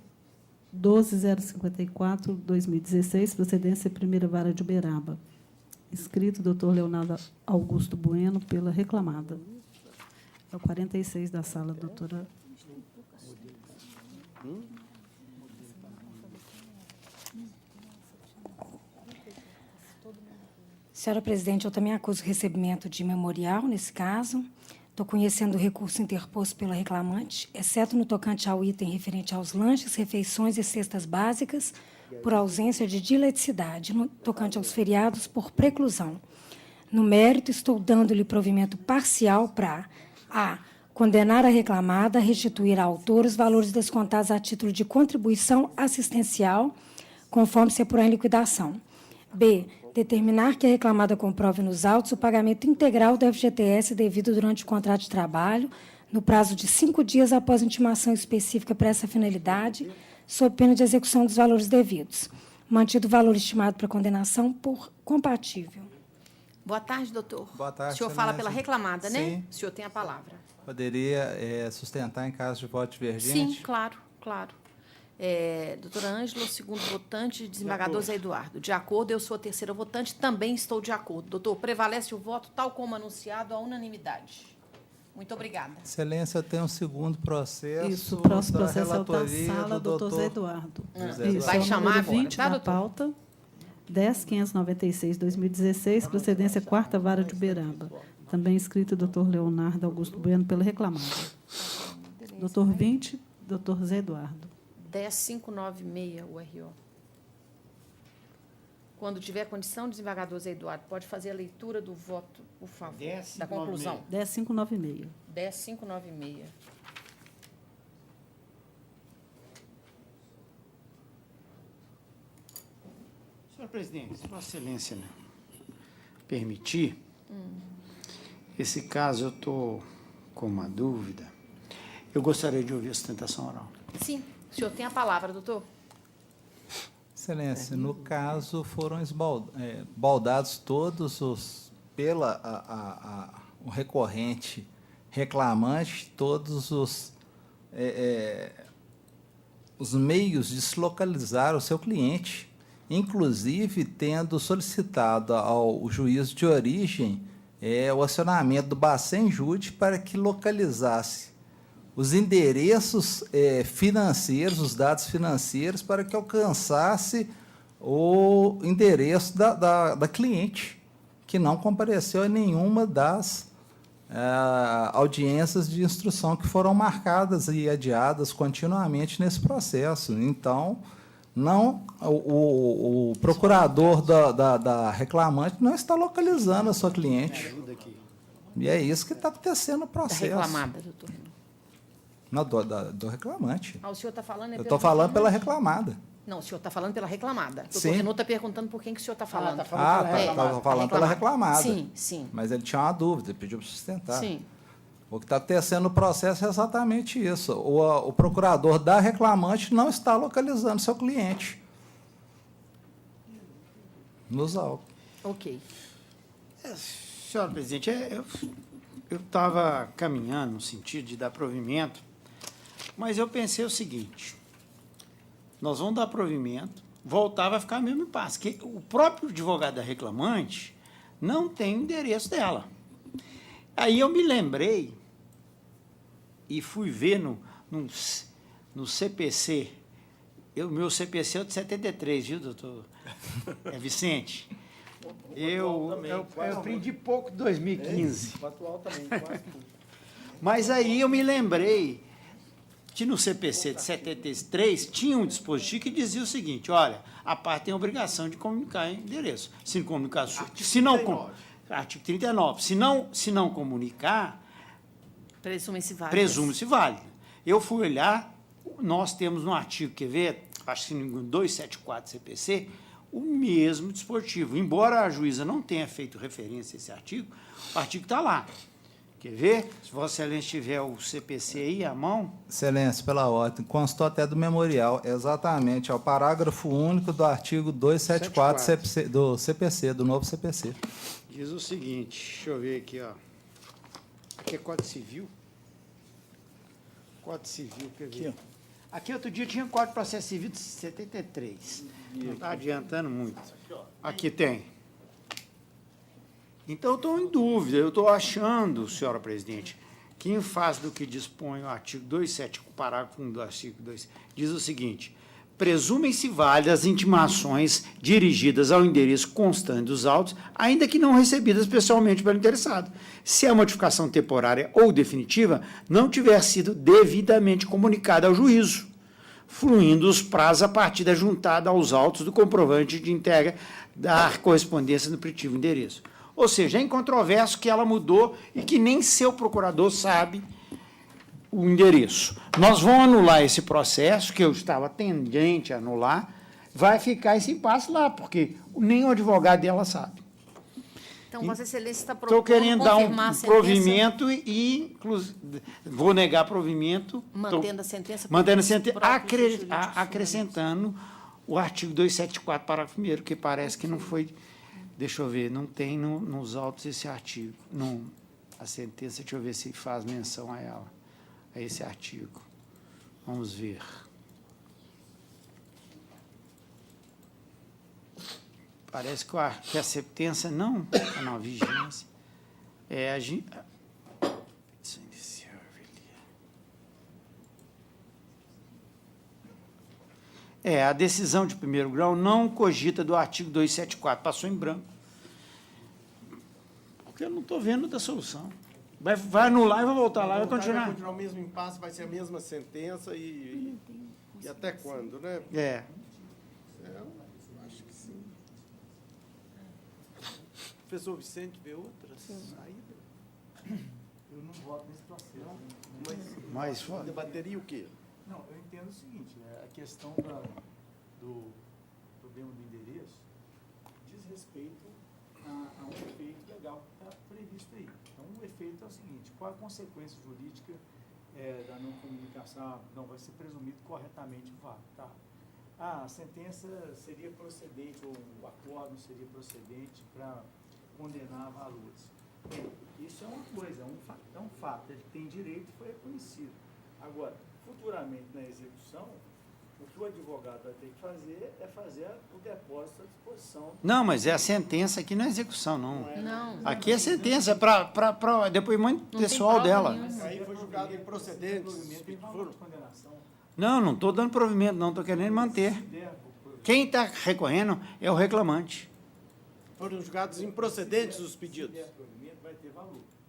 12.054/2016, procedência primeira vara de Uberaba. Escrito, doutor Leonardo Augusto Bueno, pela reclamada. É o 46 da sala, doutora. Senhora presidente, eu também acuso o recebimento de memorial nesse caso. Estou conhecendo o recurso interposto pela reclamante, exceto no tocante ao item referente aos lanches, refeições e cestas básicas, por ausência de dileticidade, no tocante aos feriados, por preclusão. No mérito, estou dando-lhe provimento parcial para a condenar a reclamada a restituir ao autor os valores descontados a título de contribuição assistencial, conforme se apurar em liquidação. B, determinar que a reclamada comprove nos autos o pagamento integral do FGTS devido durante o contrato de trabalho, no prazo de 5 dias após intimação específica para essa finalidade, sob pena de execução dos valores devidos. Mantido o valor estimado para condenação por compatível. Boa tarde, doutor. Boa tarde, o senhor fala pela reclamada, né? Sim. O senhor tem a palavra. Poderia sustentar em caso de voto divergente? Sim, claro, claro. Doutora Ângela, segundo votante, desembargador Zé Eduardo. De acordo, eu sou a terceira votante, também estou de acordo. Doutor, prevalece o voto tal como anunciado à unanimidade. Muito obrigada. Excelência, eu tenho um segundo processo. Isso, o próximo processo é o da sala, doutor Zé Eduardo. Isso, vai chamar agora, 20 da pauta, 10.596/2016, procedência quarta vara de Uberaba. Também escrito doutor Leonardo Augusto Bueno, pela reclamada. Doutor 20, doutor Zé Eduardo. 10.596, URO. Quando tiver condição, desembargador Zé Eduardo, pode fazer a leitura do voto, por favor, da conclusão. 10.596. 10.596. Senhor presidente, se Vossa Excelência permitir, esse caso eu estou com uma dúvida. Eu gostaria de ouvir a sustentação oral. Sim. O senhor tem a palavra, doutor. Excelência, no caso foram baldados todos os, o recorrente reclamante, todos os meios de se localizar o seu cliente, inclusive tendo solicitado ao juízo de origem o acionamento do Bacen Júdi para que localizasse os endereços financeiros, os dados financeiros, para que alcançasse o endereço da cliente, que não compareceu a nenhuma das audiências de instrução que foram marcadas e adiadas continuamente nesse processo. Então, o procurador da reclamante não está localizando a sua cliente. E é isso que está acontecendo no processo. Da reclamada, doutor. Não, do reclamante. O senhor está falando... Eu estou falando pela reclamada. Não, o senhor está falando pela reclamada. O doutor Sim. Renato está perguntando por quem que o senhor está falando. Estava falando pela reclamada. Sim, sim. Mas ele tinha uma dúvida, ele pediu para sustentar. Sim. O que está acontecendo no processo é exatamente isso. O procurador da reclamante não está localizando seu cliente nos autos. Ok. Senhora presidente, eu estava caminhando no sentido de dar provimento, mas eu pensei o seguinte: nós vamos dar provimento, voltar, vai ficar o mesmo impasse. Que o próprio advogado da reclamante não tem o endereço dela. Aí eu me lembrei e fui ver no CPC. Meu CPC é de 73, viu, doutor Vicente? Eu aprendi pouco em 2015. O atual também, quase tudo. Mas aí eu me lembrei que no CPC de 73 tinha um dispositivo que dizia o seguinte: olha, a parte tem a obrigação de comunicar em endereço. Se não comunicar, artigo 39. Se não comunicar, presume-se válido. Presume-se válido. Eu fui olhar, nós temos no artigo, quer ver, acho que no 274 CPC, o mesmo dispositivo. Embora a juíza não tenha feito referência a esse artigo, o artigo está lá. Quer ver? Se Vossa Excelência tiver o CPC aí à mão. Excelência, pela ordem, constou até do memorial, exatamente, é o parágrafo único do artigo 274 do CPC, do novo CPC. Diz o seguinte, deixa eu ver aqui, ó. Aqui é Código Civil. Código Civil, quer ver? Aqui outro dia tinha Código de Processo Civil de 73. Não está adiantando muito. Aqui tem. Então, eu estou em dúvida, eu estou achando, senhora presidente, que em face do que dispõe o artigo 27, o parágrafo 1 do artigo 2, diz o seguinte: presumem-se válidas intimações dirigidas ao endereço constante dos autos, ainda que não recebidas pessoalmente pelo interessado, se a modificação temporária ou definitiva não tiver sido devidamente comunicada ao juízo, fluindo os prazos a partir da juntada aos autos do comprovante de entrega da correspondência no preditivo endereço. Ou seja, é incontroverso que ela mudou e que nem seu procurador sabe o endereço. Nós vamos anular esse processo, que eu estava tendente a anular, vai ficar esse impasse lá, porque nem o advogado dela sabe. Então, Vossa Excelência está propondo estou querendo dar um provimento e, vou negar provimento. Mantendo a sentença. Mantendo a sentença, acrescentando o artigo 274, parágrafo 1º, que parece que não foi... Deixa eu ver, não tem nos autos esse artigo. A sentença, deixa eu ver se faz menção a ela, a esse artigo. Vamos ver. Parece que a sentença não está na vigência. A decisão de primeiro grau não cogita do artigo 274, passou em branco. Porque eu não estou vendo outra solução. Vai anular e vai voltar lá, vai continuar. Vai continuar o mesmo impasse, vai ser a mesma sentença e até quando, né? Eu acho que sim. Professor Vicente, vê outra saída? Eu não voto nesse processo. Mas debateria o quê? Não, eu entendo o seguinte, né? A questão do problema do endereço diz respeito a um efeito legal que está previsto aí. Então, o efeito é o seguinte: qual a consequência jurídica da não comunicação? Não vai ser presumido corretamente o fato, tá? A sentença seria procedente, ou o acordo seria procedente para condenar valores. Isso é uma coisa, é um fato, ele tem direito e foi reconhecido. Agora, futuramente, na execução, o que o advogado vai ter que fazer é fazer o depósito à disposição. Não, mas é a sentença aqui, não é execução, não. Não. Aqui é sentença para depoimento pessoal dela. Aí foi julgado improcedente. Não estou dando provimento, não, estou querendo manter. Quem está recorrendo é o reclamante. Foram julgados improcedentes os pedidos.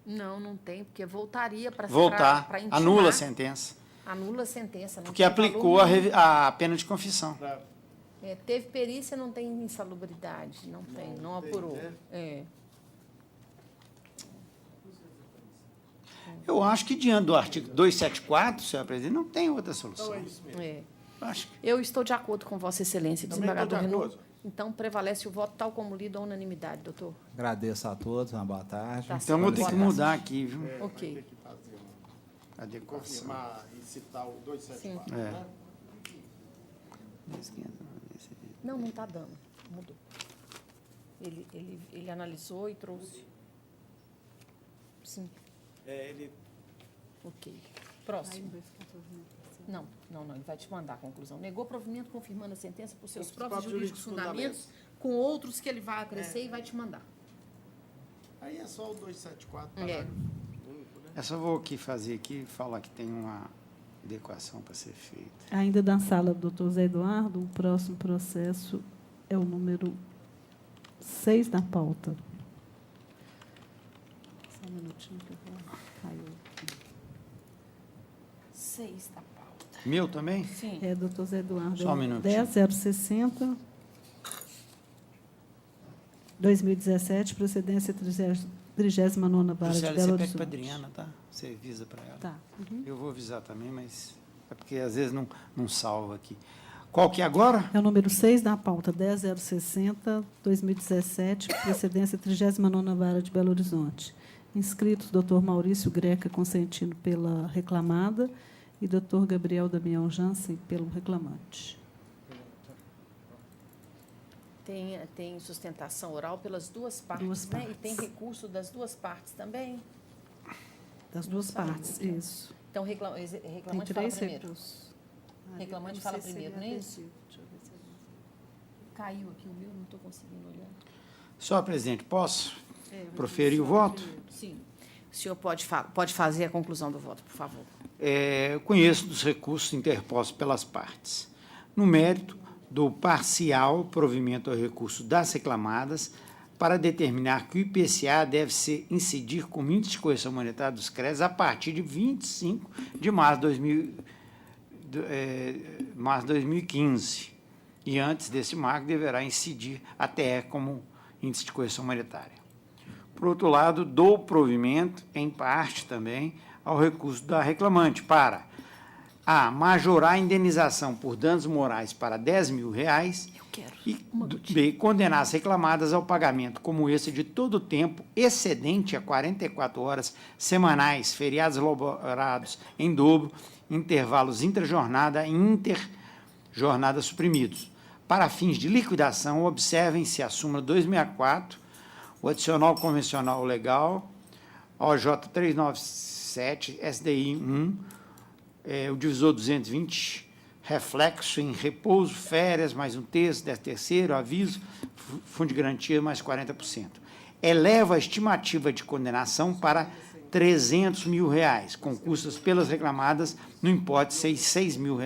Não tem, porque voltaria para voltar, anula a sentença. Anula a sentença. Porque aplicou a pena de confissão. Teve perícia, não tem insalubridade, não apurou. Eu acho que diante do artigo 274, senhor presidente, não tem outra solução. Então é isso mesmo. Eu estou de acordo com Vossa Excelência, desembargador Renaud. Então, prevalece o voto tal como lido à unanimidade, doutor. Agradeço a todos, uma boa tarde. Então, vou ter que mudar aqui, viu? Ok. Vai ter que fazer uma adequação. Confirmar e citar o 274, né? Não está dando. Mudou. Ele analisou e trouxe. Sim. Ele... Ok. Próximo. Não, ele vai te mandar a conclusão. Negou provimento confirmando a sentença por seus próprios jurídicos fundamentos, com outros que ele vai acrescer e vai te mandar. Aí é só o 274. Eu só vou fazer aqui, falar que tem uma adequação para ser feita. Ainda da sala do doutor Zé Eduardo, o próximo processo é o número 6 da pauta. Só um minutinho que eu vou... Caiu aqui. 6 da pauta. Meu também? Sim. É, doutor Zé Eduardo. Só um minutinho. 10060, 2017, procedência 39ª Vara de Belo Você Horizonte. pede para a Adriana, tá? Você avisa para ela. Tá. Uhum. Eu vou avisar também, mas é porque às vezes não salva aqui. Qual que é agora? É o número 6 da pauta, 10060, 2017, procedência 39ª Vara de Belo Horizonte. Inscritos, doutor Maurício Greca Consentino pela reclamada e doutor Gabriel Damião Jansen pelo reclamante. Tem sustentação oral pelas duas partes, né? E tem recurso das duas partes também? Das duas partes, isso. Então, reclamante fala primeiro. Reclamante fala primeiro, não é isso? Caiu aqui o meu, não estou conseguindo olhar. Só, presidente, posso proferir o voto? Sim. O senhor pode fazer a conclusão do voto, por favor. Eu conheço dos recursos interpostos pelas partes. No mérito do parcial provimento ao recurso das reclamadas, para determinar que o IPCA deve incidir como índice de correção monetária dos créditos a partir de 25 de março de 2015. E antes desse marco, deverá incidir a TE como índice de correção monetária. Por outro lado, dou provimento, em parte também, ao recurso da reclamante para a. Majorar a indenização por danos morais para R$10 mil e B. Condenar as reclamadas ao pagamento como esse de todo o tempo excedente a 44 horas semanais, feriados elaborados em dobro, intervalos intrajornada e interjornada suprimidos. Para fins de liquidação, observem-se a súmula 264, o adicional convencional legal, OJ 397, SDI 1, o divisor 220, reflexo em repouso, férias, mais um terço, 13º, aviso, fundo de garantia, mais 40%. Eleva a estimativa de condenação para R$300 mil, com custas pelas reclamadas no importe de R$6 mil.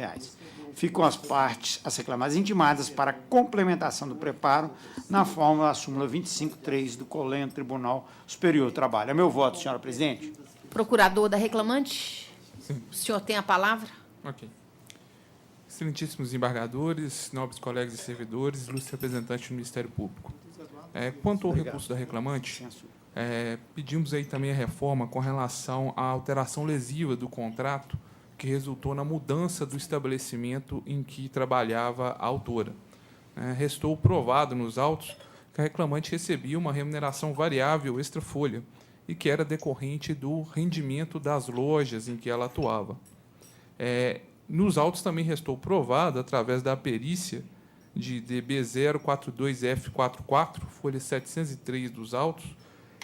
Ficam as partes, as reclamadas intimadas para complementação do preparo na fórmula da súmula 25.3 do Colégio Tribunal Superior do Trabalho. É meu voto, senhora presidente. Procurador da reclamante, sim. O senhor tem a palavra? Ok. Excelentíssimos embargadores, nobres colegas e servidores, ilustre representante do Ministério Público. Quanto ao recurso da reclamante, pedimos aí também a reforma com relação à alteração lesiva do contrato que resultou na mudança do estabelecimento em que trabalhava a autora. Restou provado nos autos que a reclamante recebia uma remuneração variável extra-folha e que era decorrente do rendimento das lojas em que ela atuava. Nos autos também restou provado, através da perícia de DB 042F44, folha 703 dos autos,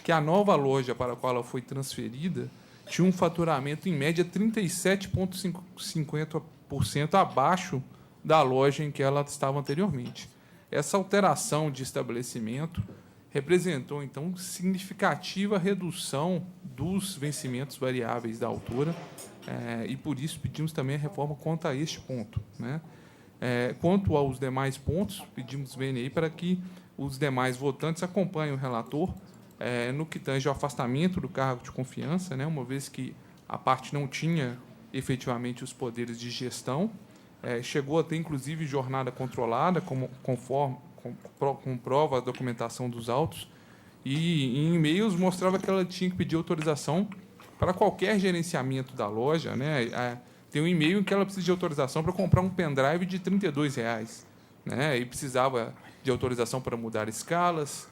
que a nova loja para a qual ela foi transferida tinha um faturamento, em média, 37,50% abaixo da loja em que ela estava anteriormente. Essa alteração de estabelecimento representou, então, significativa redução dos vencimentos variáveis da autora, e, por isso, pedimos também a reforma quanto a este ponto. Quanto aos demais pontos, pedimos VNI para que os demais votantes acompanhem o relator no que tange ao afastamento do cargo de confiança, uma vez que a parte não tinha efetivamente os poderes de gestão, chegou a ter, inclusive, jornada controlada, comprova a documentação dos autos, e em e-mails mostrava que ela tinha que pedir autorização para qualquer gerenciamento da loja. Tem um e-mail em que ela precisa de autorização para comprar um pendrive de R$32, e precisava de autorização para mudar escalas,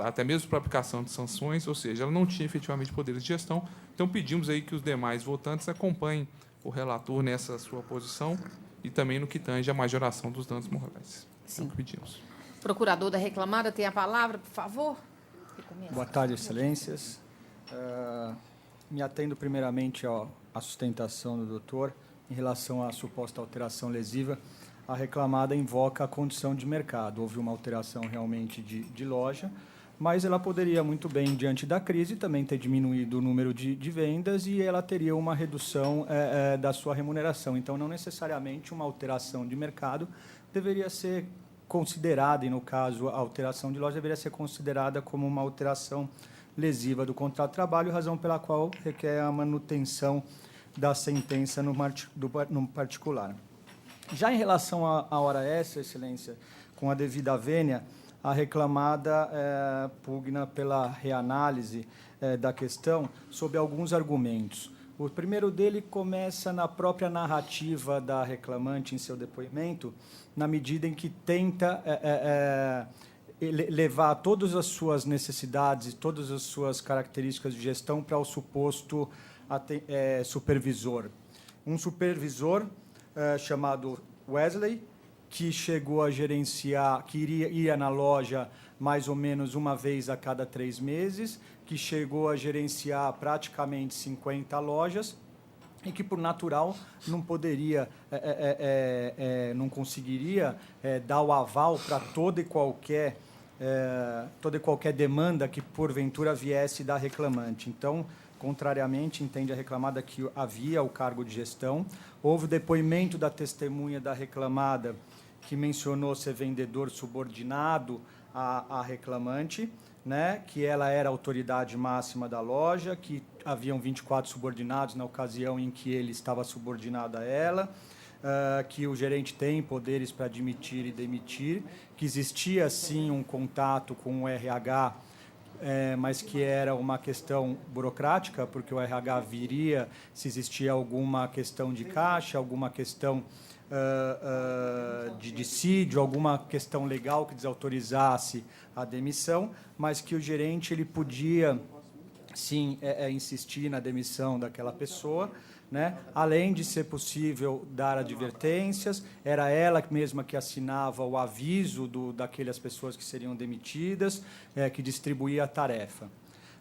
até mesmo para aplicação de sanções, ou seja, ela não tinha efetivamente poderes de gestão. Então, pedimos aí que os demais votantes acompanhem o relator nessa sua posição e também no que tange a majoração dos danos morais. Sim. É o que pedimos. Procurador da reclamada tem a palavra, por favor. Boa tarde, excelências. Me atendo primeiramente à sustentação do doutor em relação à suposta alteração lesiva, a reclamada invoca a condição de mercado. Houve uma alteração realmente de loja, mas ela poderia muito bem, diante da crise, também ter diminuído o número de vendas e ela teria uma redução da sua remuneração. Então, não necessariamente uma alteração de mercado deveria ser considerada, e no caso a alteração de loja deveria ser considerada como uma alteração lesiva do contrato de trabalho, razão pela qual requer a manutenção da sentença no particular. Já em relação à hora extra, Excelência, com a devida vênia, a reclamada pugna pela reanálise da questão sob alguns argumentos. O primeiro dele começa na própria narrativa da reclamante em seu depoimento, na medida em que tenta levar todas as suas necessidades, todas as suas características de gestão para o suposto supervisor. Um supervisor chamado Wesley, que chegou a gerenciar, que ia na loja mais ou menos uma vez a cada 3 meses, que chegou a gerenciar praticamente 50 lojas e que, por natural, não poderia, não conseguiria dar o aval para toda e qualquer demanda que, porventura, viesse da reclamante. Então, contrariamente, entende a reclamada que havia o cargo de gestão. Houve o depoimento da testemunha da reclamada, que mencionou ser vendedor subordinado à reclamante, né, que ela era a autoridade máxima da loja, que haviam 24 subordinados na ocasião em que ele estava subordinado a ela, que o gerente tem poderes para admitir e demitir, que existia, sim, um contato com o RH, mas que era uma questão burocrática, porque o RH viria se existia alguma questão de caixa, alguma questão de dissídio, alguma questão legal que desautorizasse a demissão, mas que o gerente ele podia, sim, insistir na demissão daquela pessoa, né? Além de ser possível dar advertências, era ela mesma que assinava o aviso daquelas pessoas que seriam demitidas, que distribuía a tarefa.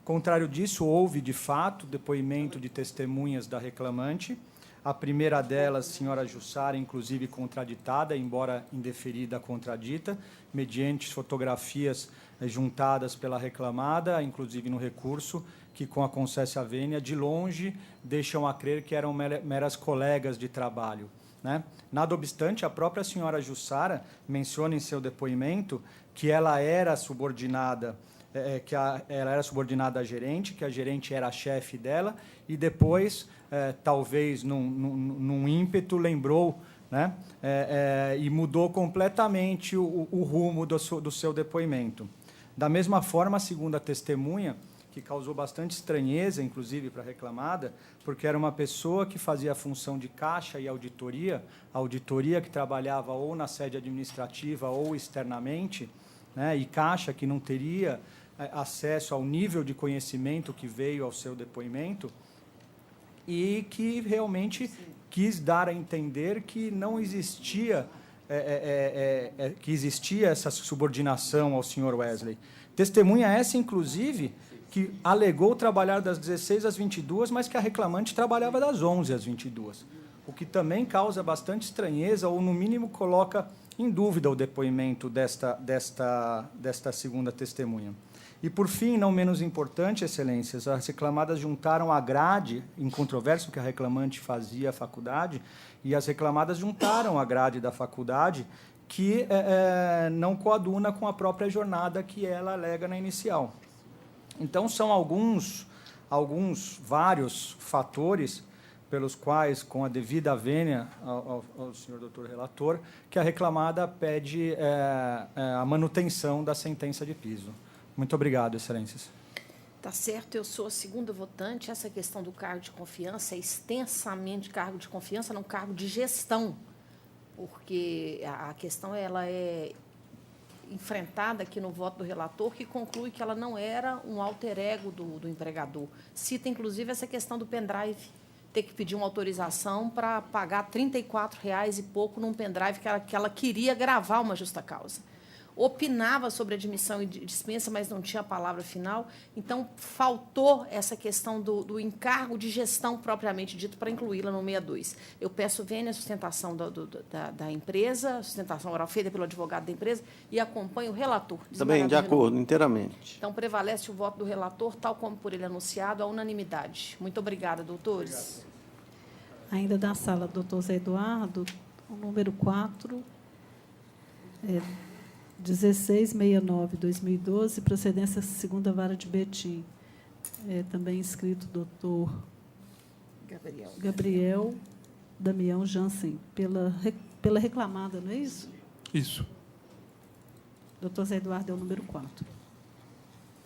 Contrário disso, houve, de fato, depoimento de testemunhas da reclamante. A primeira delas, senhora Jussara, inclusive contraditada, embora indeferida contradita, mediante fotografias juntadas pela reclamada, inclusive no recurso, que com a concessia vênia, de longe, deixam a crer que eram meras colegas de trabalho, né? Nada obstante, a própria senhora Jussara menciona em seu depoimento que ela era subordinada, ela era subordinada à gerente, que a gerente era a chefe dela, e depois, talvez num ímpeto, lembrou, né, e mudou completamente o rumo do seu depoimento. Da mesma forma, segundo a testemunha, que causou bastante estranheza, inclusive, para a reclamada, porque era uma pessoa que fazia a função de caixa e auditoria, a auditoria que trabalhava ou na sede administrativa ou externamente, né, e caixa que não teria acesso ao nível de conhecimento que veio ao seu depoimento, e que realmente quis dar a entender que não existia, que existia essa subordinação ao senhor Wesley. Testemunha essa, inclusive, que alegou trabalhar das 16 às 22, mas que a reclamante trabalhava das 11 às 22, o que também causa bastante estranheza, ou, no mínimo, coloca em dúvida o depoimento desta segunda testemunha. E, por fim, não menos importante, Excelências, as reclamadas juntaram a grade, em controvérsia, que a reclamante fazia à faculdade, e as reclamadas juntaram a grade da faculdade, que não coaduna com a própria jornada que ela alega na inicial. Então, são vários fatores pelos quais, com a devida vênia ao senhor doutor relator, que a reclamada pede a manutenção da sentença de piso. Muito obrigado, Excelências. Tá certo, eu sou a segunda votante. Essa questão do cargo de confiança é extensamente cargo de confiança, não cargo de gestão, porque a questão ela é enfrentada aqui no voto do relator, que conclui que ela não era um alter ego do empregador. Cita, inclusive, essa questão do pendrive, ter que pedir uma autorização para pagar R$ 34 e pouco num pendrive que ela queria gravar uma justa causa. opinava sobre admissão e dispensa, mas não tinha a palavra final. Então, faltou essa questão do encargo de gestão propriamente dito para incluí-la no 62. Eu peço vênia a sustentação da empresa, a sustentação oral feita pelo advogado da empresa, e acompanho o relator. Também, de acordo, inteiramente. Então, prevalece o voto do relator, tal como por ele anunciado, à unanimidade. Muito obrigada, doutores. Obrigado. Ainda da sala, doutor Zé Eduardo, o número 4, 1669-2012, procedência segunda vara de Betim. Também inscrito doutor Gabriel Damião Jansen, pela reclamada, não é isso? Isso. Doutor Zé Eduardo é o número 4.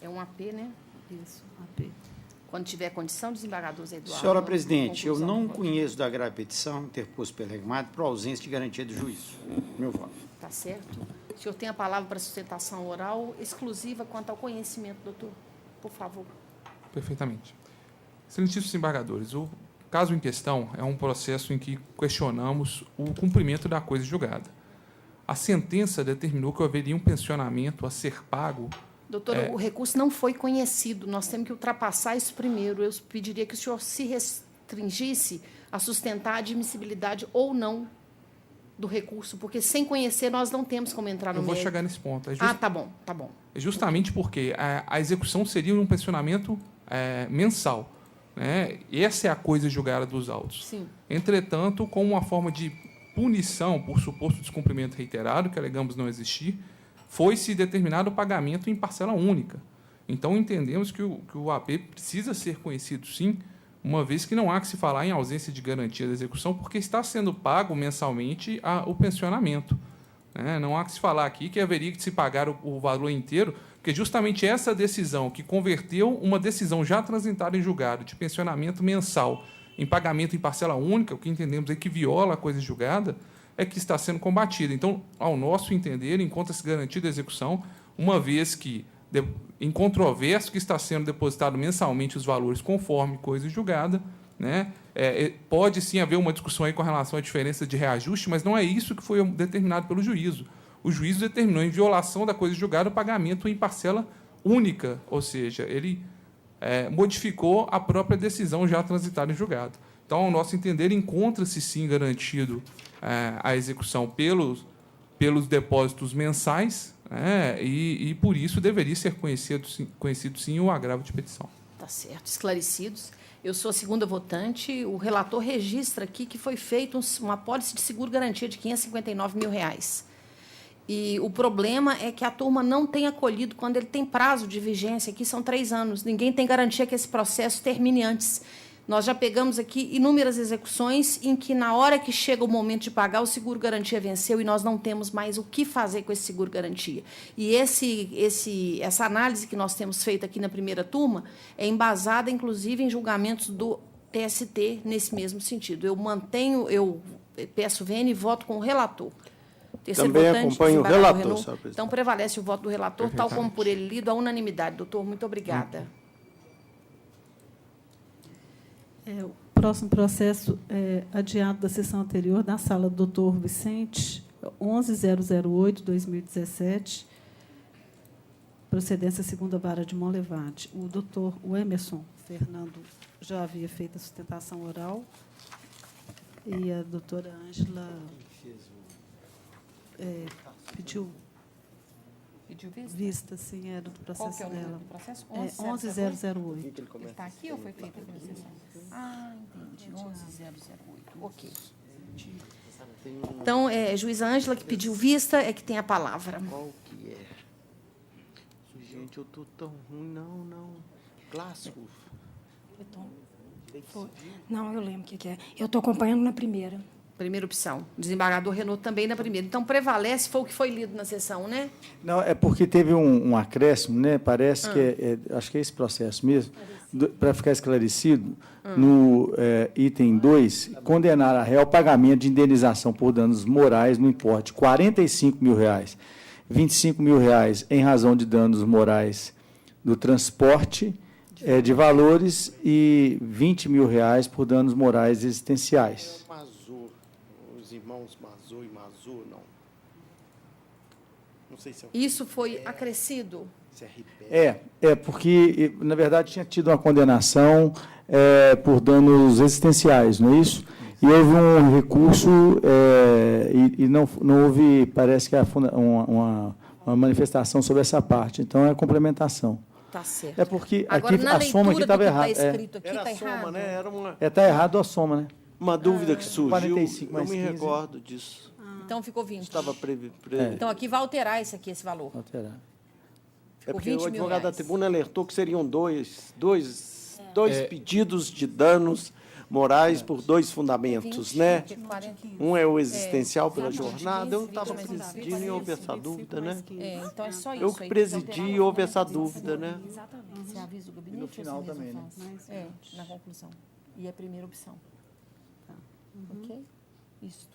É um AP, né? Isso, AP. Quando tiver condição, desembargador Zé Eduardo. Senhora presidente, eu não conheço da grave petição interposto pela reclamada por ausência de garantia do juízo. Meu voto. Está certo. O senhor tem a palavra para sustentação oral exclusiva quanto ao conhecimento, doutor. Por favor. Perfeitamente. Excelentíssimos desembargadores, o caso em questão é um processo em que questionamos o cumprimento da coisa julgada. A sentença determinou que haveria um pensionamento a ser pago. Doutor, o recurso não foi conhecido. Nós temos que ultrapassar isso primeiro. Eu pediria que o senhor se restringisse a sustentar a admissibilidade ou não do recurso, porque sem conhecer nós não temos como entrar no mérito. Eu vou chegar nesse ponto. Tá bom. É justamente porque a execução seria um pensionamento mensal, né? Essa é a coisa julgada dos autos. Sim. Entretanto, como uma forma de punição por suposto descumprimento reiterado, que alegamos não existir, foi-se determinado o pagamento em parcela única. Então, entendemos que o AP precisa ser conhecido, sim, uma vez que não há que se falar em ausência de garantia da execução, porque está sendo pago mensalmente o pensionamento. Não há que se falar aqui que haveria que se pagar o valor inteiro, porque justamente essa decisão que converteu uma decisão já transitada em julgado de pensionamento mensal em pagamento em parcela única, o que entendemos é que viola a coisa julgada, é que está sendo combatida. Então, ao nosso entender, encontra-se garantida a execução, uma vez que, em controvérsia, que está sendo depositado mensalmente os valores conforme coisa julgada, né? Pode sim haver uma discussão aí com relação à diferença de reajuste, mas não é isso que foi determinado pelo juízo. O juízo determinou, em violação da coisa julgada, o pagamento em parcela única, ou seja, ele modificou a própria decisão já transitada em julgado. Então, ao nosso entender, encontra-se sim garantido a execução pelos depósitos mensais, e por isso deveria ser conhecido sim o agravo de petição. Tá certo, esclarecidos. Eu sou a segunda votante. O relator registra aqui que foi feita uma apólice de seguro-garantia de R$ 559 mil. E o problema é que a turma não tem acolhido quando ele tem prazo de vigência, aqui são 3 anos. Ninguém tem garantia que esse processo termine antes. Nós já pegamos aqui inúmeras execuções em que, na hora que chega o momento de pagar, o seguro-garantia venceu e nós não temos mais o que fazer com esse seguro-garantia. E essa análise que nós temos feito aqui na primeira turma é embasada, inclusive, em julgamentos do TST nesse mesmo sentido. Eu peço vênia e voto com o relator. Terceiro Também votante, acompanho o relator, senhor presidente. Então, prevalece o voto do relator, tal como por ele lido, à unanimidade. Doutor, muito obrigada. O próximo processo é adiado da sessão anterior, da sala do doutor Vicente, 11.008/2017, procedência segunda vara de Monlevade. O Emerson Fernando já havia feito a sustentação oral e a doutora Ângela pediu vista, sim, era do processo Qual que é o dela. do processo? 11.008. Ele está aqui ou foi feita pela sessão? Entendi. 11.008. Ok. Então, juíza Ângela, que pediu vista, é que tem a palavra. Qual que é? Gente, eu estou tão ruim. Não. Clássico. Não, eu lembro o que é. Eu estou acompanhando na primeira. Primeira opção. Desembargador Renault também na primeira. Então, prevalece, foi o que foi lido na sessão, né? Não, é porque teve um acréscimo, né? Parece que acho que é esse processo mesmo, para ficar esclarecido, no item 2, condenar a réu ao pagamento de indenização por danos morais no importe de R$ 45 mil, R$ 25 mil em razão de danos morais do transporte de valores e R$ 20 mil por danos morais existenciais. Os irmãos Mazur e Mazur, não. Não sei se Isso foi acrescido? Porque, na verdade, tinha tido uma condenação por danos existenciais, não é isso? E houve um recurso e não houve, parece que, uma manifestação sobre essa parte. Então, é complementação. Tá certo. É porque agora, aqui, a soma aqui estava errada. Era a soma, né? Era uma... Está errado a soma, né? Uma dúvida que surgiu, 45 mais eu me 15. recordo disso. Então, ficou 20. Estava Então, aqui vai alterar esse valor. Alterar. É porque o advogado da tribuna alertou que seriam dois pedidos de danos morais por 2 fundamentos, 20, né? 40. Um é o existencial pela jornada, eu estava presidindo e houve essa dúvida, né? Então é só isso. Eu que presidi e houve essa dúvida, né? Exatamente. Você avisa o gabinete. E no final também, né? Na conclusão. E a primeira opção. Ok? Isso.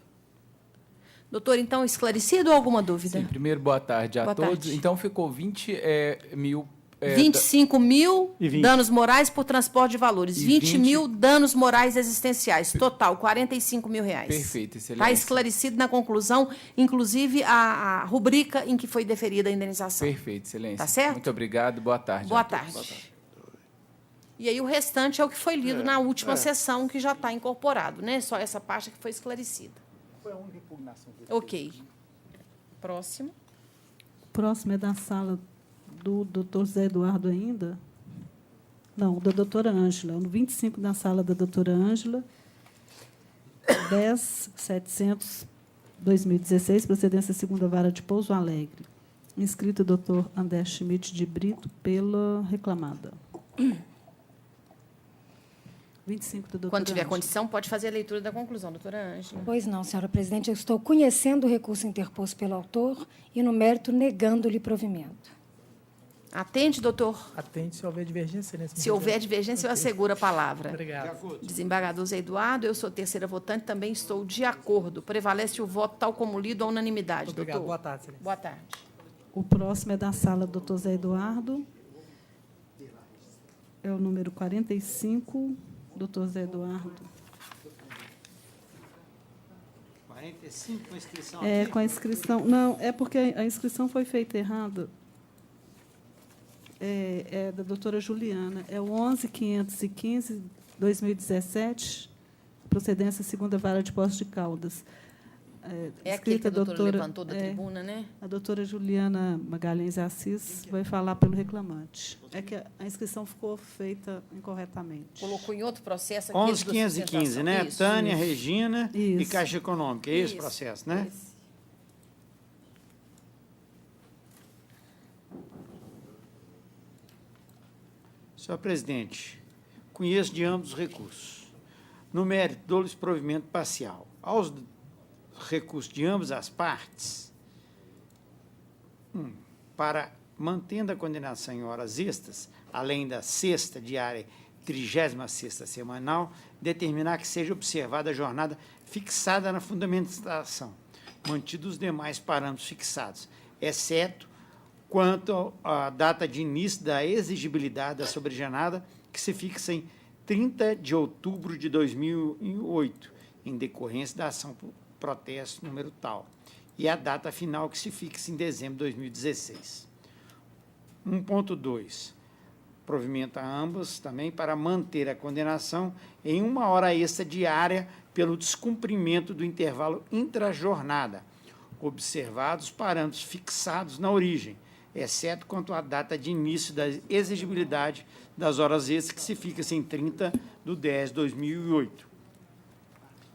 Doutor, então, esclarecido ou alguma dúvida? Sim, primeiro, boa tarde a todos. Tarde. Então, ficou 20 mil... 25 mil danos morais por transporte de valores. 20 mil danos morais existenciais. Total, 45 mil reais. Perfeito, excelente. Está esclarecido na conclusão, inclusive a rubrica em que foi deferida a indenização. Perfeito, excelência. Tá certo? Muito obrigado, boa tarde. Boa tarde. E aí o restante é o que foi lido na última sessão, que já está incorporado, né? Só essa parte que foi esclarecida. Foi a única impugnação. Ok. Próximo. Próximo é da sala do doutor Zé Eduardo ainda? Não, da doutora Ângela. No 25 da sala da doutora Ângela, 10.700/2016, procedência segunda vara de Pouso Alegre. Inscrito o doutor André Schmidt de Brito pela reclamada. 25 da doutora Quando tiver Ângela. condição, pode fazer a leitura da conclusão, doutora Ângela. Pois não, senhora presidente. Eu estou conhecendo o recurso interposto pelo autor e, no mérito, negando-lhe provimento. Atende, doutor? Atende se houver divergência. Se houver divergência, eu asseguro a palavra. Obrigado. Desembargador Zé Eduardo, eu sou terceira votante, também estou de acordo. Prevalece o voto tal como lido à unanimidade, Obrigado. doutor. Boa tarde, excelência. Boa tarde. O próximo é da sala do doutor Zé Eduardo. É o número 45, doutor Zé Eduardo. 45 com a inscrição aqui? Com a inscrição. Não, é porque a inscrição foi feita errada. É da doutora Juliana. É o 11.515/2017, procedência segunda vara de Poços de Caldas. Aquele que a doutora levantou da tribuna, né? A doutora Juliana Magalhães Assis vai falar pelo reclamante. É que a inscrição ficou feita incorretamente. Colocou em outro processo... 11.515, né? Isso. Tânia, Isso. Regina Isso. e Caixa Econômica. É esse processo, né? Isso. Senhor presidente, conheço de ambos os recursos. No mérito, dou-lhes provimento parcial. Aos recursos de ambas as partes, para, mantendo a condenação em horas extras, além da sexta diária, 36ª semanal, determinar que seja observada a jornada fixada na fundamentação, mantidos os demais parâmetros fixados, exceto quanto à data de início da exigibilidade da sobrejornada, que se fixa em 30 de outubro de 2008, em decorrência da ação por protesto número tal, e a data final que se fixa em dezembro de 2016. 1.2. Provimento a ambos também para manter a condenação em 1 hora extra diária pelo descumprimento do intervalo intrajornada, observados os parâmetros fixados na origem, exceto quanto à data de início da exigibilidade das horas extras, que se fixa em 30/10/2008,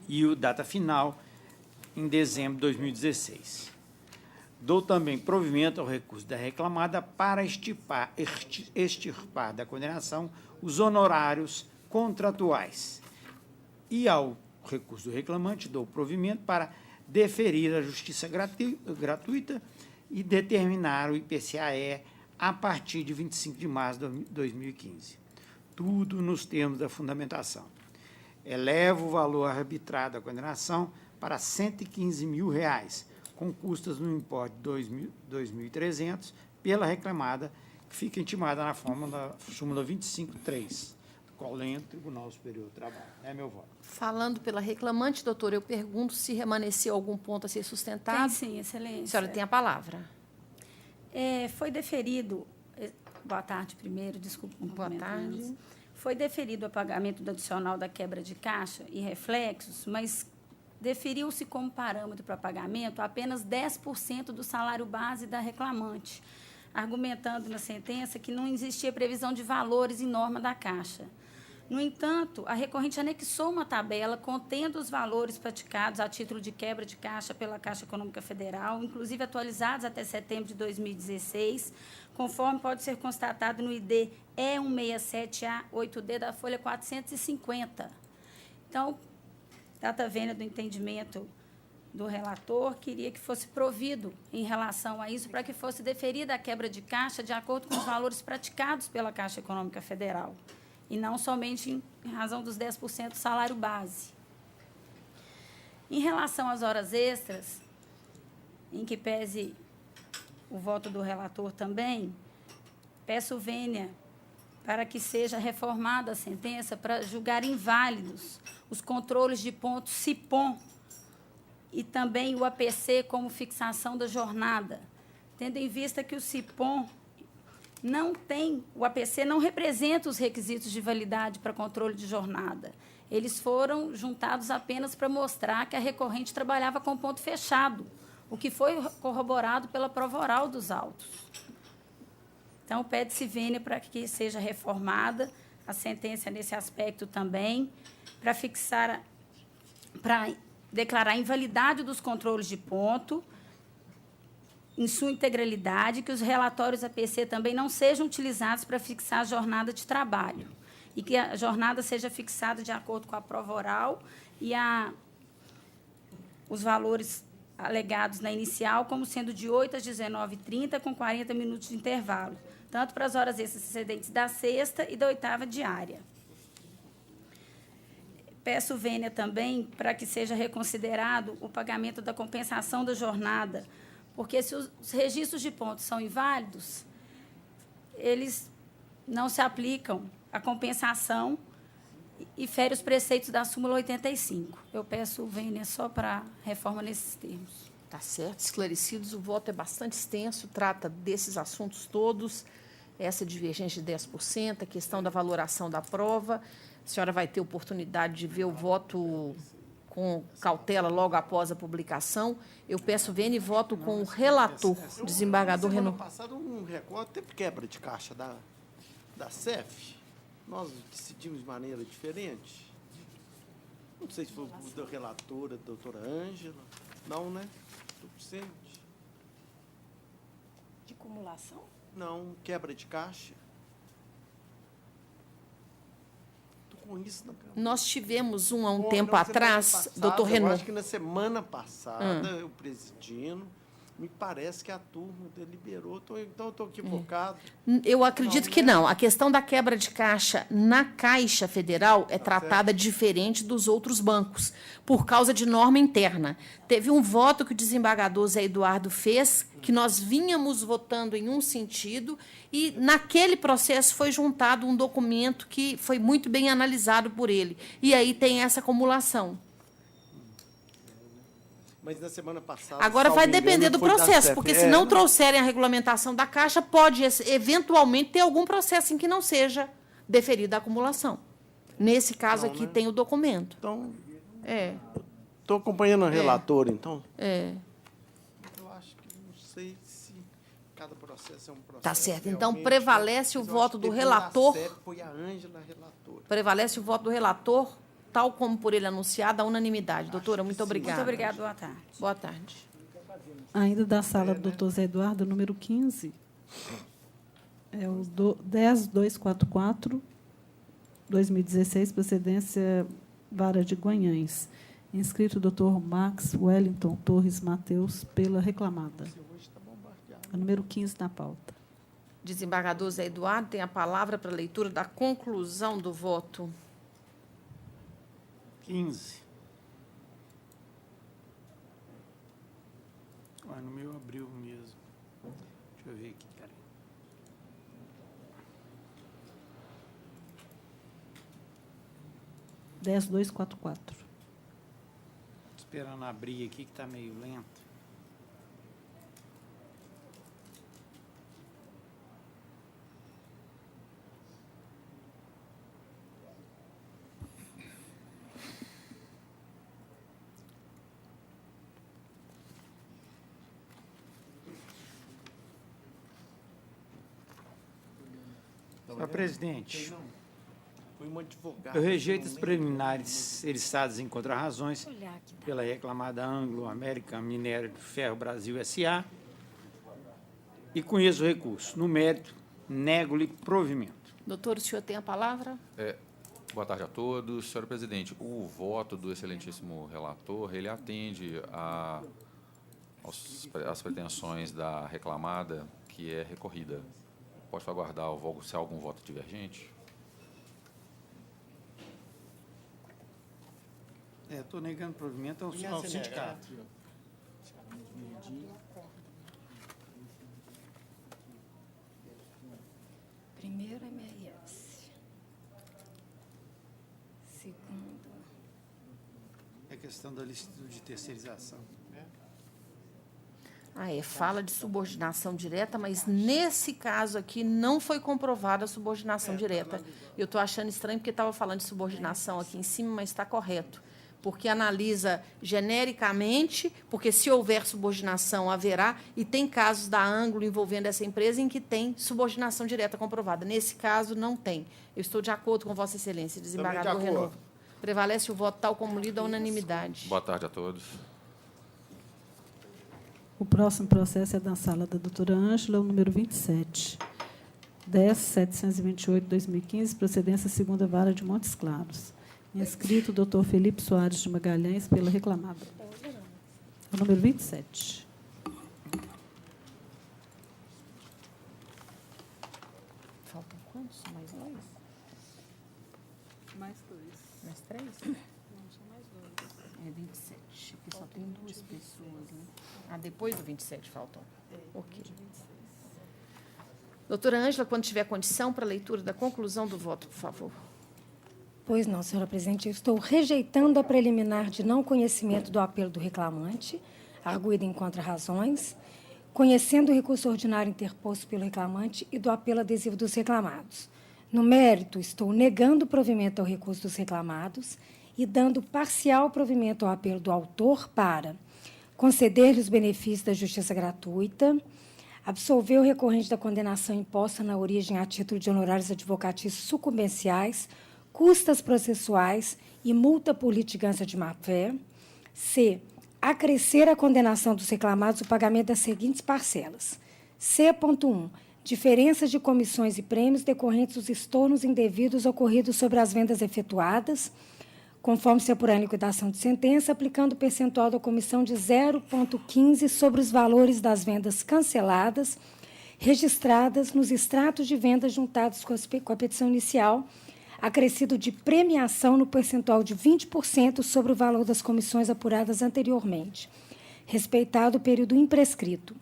e a data final em dezembro de 2016. Dou também provimento ao recurso da reclamada para extirpar da condenação os honorários contratuais. E ao recurso do reclamante, dou provimento para deferir a justiça gratuita e determinar o IPCAE a partir de 25 de março de 2015. Tudo nos termos da fundamentação. Elevo o valor arbitrado da condenação para R$ 115 mil, com custas no importe de R$ 2.300 pela reclamada, que fica intimada na súmula 25.3, do qual lê o Tribunal Superior do Trabalho. É meu voto. Falando pela reclamante, doutor, eu pergunto se remanesceu algum ponto a ser sustentado. Tem sim, excelência. A senhora tem a palavra. Foi deferido... Boa tarde, primeiro, desculpa. Boa tarde. Foi deferido o pagamento do adicional da quebra de caixa e reflexos, mas deferiu-se como parâmetro para pagamento apenas 10% do salário base da reclamante, argumentando na sentença que não existia previsão de valores em norma da Caixa. No entanto, a recorrente anexou uma tabela contendo os valores praticados a título de quebra de caixa pela Caixa Econômica Federal, inclusive atualizados até setembro de 2016, conforme pode ser constatado no ID E167A8D da folha 450. Então, data vênia do entendimento do relator, queria que fosse provido em relação a isso, para que fosse deferida a quebra de caixa de acordo com os valores praticados pela Caixa Econômica Federal, e não somente em razão dos 10% do salário base. Em relação às horas extras, em que pese o voto do relator também, peço vênia para que seja reformada a sentença para julgar inválidos os controles de pontos CIPOM e também o APC como fixação da jornada, tendo em vista que o CIPOM o APC não representa os requisitos de validade para controle de jornada. Eles foram juntados apenas para mostrar que a recorrente trabalhava com ponto fechado, o que foi corroborado pela prova oral dos autos. Então, pede-se vênia para que seja reformada a sentença nesse aspecto também, para declarar a invalidade dos controles de ponto, em sua integralidade, que os relatórios APC também não sejam utilizados para fixar a jornada de trabalho, e que a jornada seja fixada de acordo com a prova oral e os valores alegados na inicial, como sendo de 8 às 19h30, com 40 minutos de intervalo, tanto para as horas extras excedentes da sexta e da oitava diária. Peço vênia também para que seja reconsiderado o pagamento da compensação da jornada, porque se os registros de pontos são inválidos, eles não se aplicam à compensação e fere os preceitos da súmula 85. Eu peço vênia só para reforma nesses termos. Tá certo, esclarecidos. O voto é bastante extenso, trata desses assuntos todos, essa divergência de 10%, a questão da valoração da prova. A senhora vai ter oportunidade de ver o voto com cautela logo após a publicação. Eu peço vênia e voto com o relator, desembargador Renan. Semana passada, um recorde, teve quebra de caixa da CEF. Nós decidimos de maneira diferente. Não sei se foi da relatora, da doutora Ângela. Não, né? Estou presente. De acumulação? Não, quebra de caixa. Isso, nós tivemos há um tempo atrás, doutor Renan. Eu acho que na semana passada, eu presidindo, me parece que a turma deliberou, então eu estou equivocado. Eu acredito que não. A questão da quebra de caixa na Caixa Federal é tratada diferente dos outros bancos, por causa de norma interna. Teve um voto que o desembargador Zé Eduardo fez, que nós vínhamos votando em um sentido, e naquele processo foi juntado um documento que foi muito bem analisado por ele. E aí tem essa acumulação. Mas na semana passada... Agora vai depender do processo, porque se não trouxerem a regulamentação da Caixa, pode, eventualmente, ter algum processo em que não seja deferida a acumulação. Nesse caso aqui, tem o documento. Então, estou acompanhando o relator, então. Eu acho que não sei se cada processo é um processo... Tá certo. Então, prevalece o voto do relator... Foi a Ângela relatora. Prevalece o voto do relator, tal como por ele anunciado, a unanimidade. Doutora, muito obrigada. Muito obrigada, boa tarde. Boa tarde. Ainda da sala do doutor Zé Eduardo, número 15, é o 10244, 2016, procedência Vara de Guanhães. Inscrito o doutor Max Wellington Torres Mateus, pela reclamada. O número 15 na pauta. Desembargador Zé Eduardo tem a palavra para a leitura da conclusão do voto. 15. No meu abriu mesmo. Deixa eu ver aqui, peraí. Esperando abrir aqui, que está meio lento. Senhor presidente, eu rejeito os preliminares eriçados em contrarrazões pela reclamada Anglo American Minério de Ferro Brasil S.A. e conheço o recurso. No mérito, nego-lhe provimento. Doutor, o senhor tem a palavra? Boa tarde a todos. Senhora presidente, o voto do excelentíssimo relator, ele atende às pretensões da reclamada, que é recorrida. Pode aguardar se há algum voto divergente? Estou negando provimento ao sindicato. Primeiro, MRS. Segundo... É questão da licitude de terceirização. Fala de subordinação direta, mas nesse caso aqui não foi comprovada a subordinação direta. Eu estou achando estranho porque estava falando de subordinação aqui em cima, mas está correto. Porque analisa genericamente, porque se houver subordinação, haverá, e tem casos da Anglo envolvendo essa empresa em que tem subordinação direta comprovada. Nesse caso, não tem. Eu estou de acordo com Vossa Excelência, desembargador Renaud. Prevalece o voto tal como lido à unanimidade. Boa tarde a todos. O próximo processo é da sala da doutora Ângela, o número 27. 10.728/2015, procedência segunda vara de Montes Claros. Inscrito o doutor Felipe Soares de Magalhães, pela reclamada. O número 27. Faltam quantos? Mais dois? Mais dois. Mais três? Não, são mais dois. 27. Aqui só tem duas pessoas, né? Depois do 27 faltam. Ok. Doutora Ângela, quando tiver condição para a leitura da conclusão do voto, por favor. Pois não, senhora presidente, eu estou rejeitando a preliminar de não conhecimento do apelo do reclamante, arguído em contrarrazões, conhecendo o recurso ordinário interposto pelo reclamante e do apelo adesivo dos reclamados. No mérito, estou negando o provimento ao recurso dos reclamados e dando parcial provimento ao apelo do autor para conceder-lhe os benefícios da justiça gratuita, absolver o recorrente da condenação imposta na origem a título de honorários advocatícios sucumbenciais, custas processuais e multa por litigância de má-fé. C. Acrescer a condenação dos reclamados o pagamento das seguintes parcelas. C.1. Diferenças de comissões e prêmios decorrentes dos estornos indevidos ocorridos sobre as vendas efetuadas, conforme se apurar em liquidação de sentença, aplicando o percentual da comissão de 0,15 sobre os valores das vendas canceladas, registradas nos extratos de vendas juntados com a petição inicial, acrescido de premiação no percentual de 20% sobre o valor das comissões apuradas anteriormente, respeitado o período imprescrito.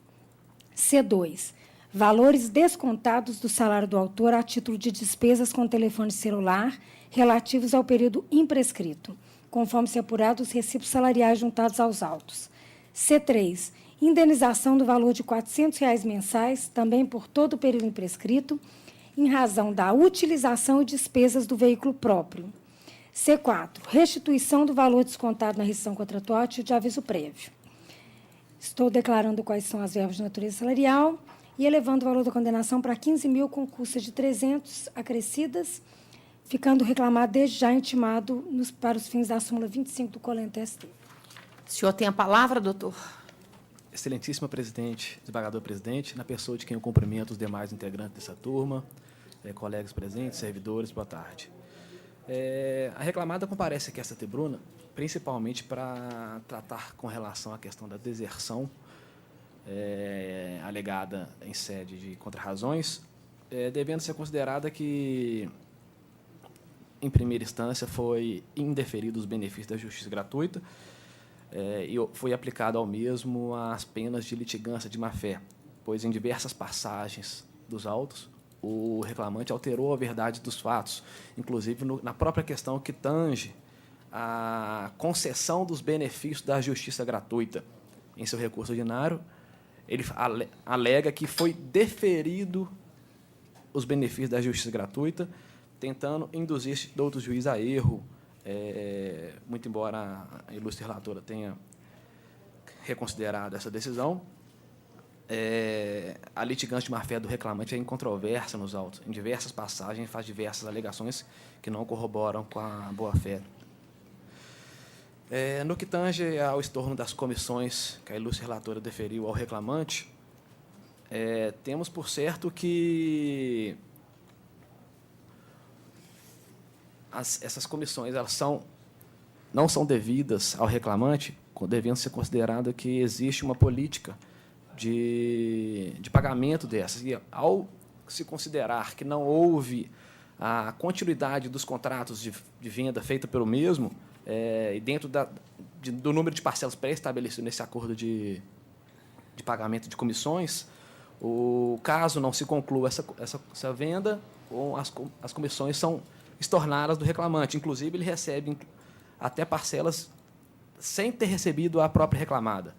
C2. Valores descontados do salário do autor a título de despesas com telefone celular relativos ao período imprescrito, conforme se apurado os recibos salariais juntados aos autos. C3. Indenização do valor de R$ 400 mensais, também por todo o período imprescrito, em razão da utilização e despesas do veículo próprio. C4. Restituição do valor descontado na rescisão contratual a título de aviso prévio. Estou declarando quais são as verbas de natureza salarial e elevando o valor da condenação para 15 mil com custa de 300 acrescidas, ficando reclamado desde já intimado para os fins da súmula 25 do Colente ST. O senhor tem a palavra, doutor? Excelentíssima presidente, desembargador presidente, na pessoa de quem eu cumprimento os demais integrantes dessa turma, colegas presentes, servidores, boa tarde. A reclamada comparece aqui a esta tribuna, principalmente para tratar com relação à questão da deserção alegada em sede de contrarrazões, devendo ser considerada que, em primeira instância, foi indeferido os benefícios da justiça gratuita e foi aplicado ao mesmo as penas de litigância de má-fé, pois em diversas passagens dos autos o reclamante alterou a verdade dos fatos, inclusive na própria questão que tange a concessão dos benefícios da justiça gratuita. Em seu recurso ordinário, ele alega que foi deferido os benefícios da justiça gratuita, tentando induzir outro juiz a erro, muito embora a ilustre relatora tenha reconsiderado essa decisão. a litigância de má-fé do reclamante é incontrovérsia nos autos. Em diversas passagens, faz diversas alegações que não corroboram com a boa-fé. No que tange ao estorno das comissões que a ilustre relatora deferiu ao reclamante, temos por certo que essas comissões não são devidas ao reclamante, devendo ser considerado que existe uma política de pagamento dessas. E, ao se considerar que não houve a continuidade dos contratos de venda feita pelo mesmo, e dentro do número de parcelas pré-estabelecido nesse acordo de pagamento de comissões, caso não se conclua essa venda, as comissões são estornadas do reclamante. Inclusive, ele recebe até parcelas sem ter recebido a própria reclamada.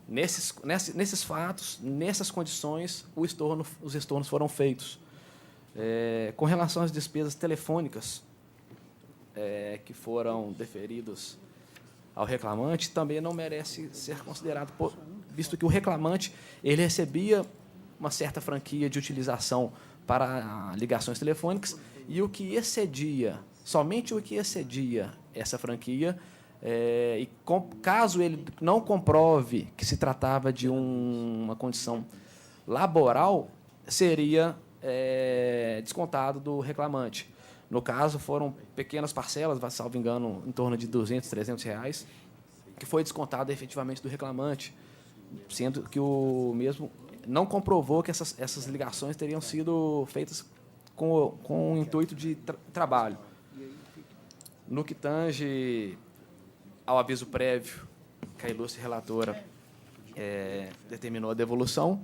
Nesses fatos, nessas condições, os estornos foram feitos. Com relação às despesas telefônicas que foram deferidos ao reclamante, também não merece ser considerado, visto que o reclamante ele recebia uma certa franquia de utilização para ligações telefônicas, e somente o que excedia essa franquia, caso ele não comprove que se tratava de uma condição laboral, seria descontado do reclamante. No caso, foram pequenas parcelas, salvo engano, em torno de R$ 200, R$ 300, que foi descontado efetivamente do reclamante, sendo que o mesmo não comprovou que essas ligações teriam sido feitas com o intuito de trabalho. No que tange ao aviso prévio que a ilustre relatora determinou a devolução,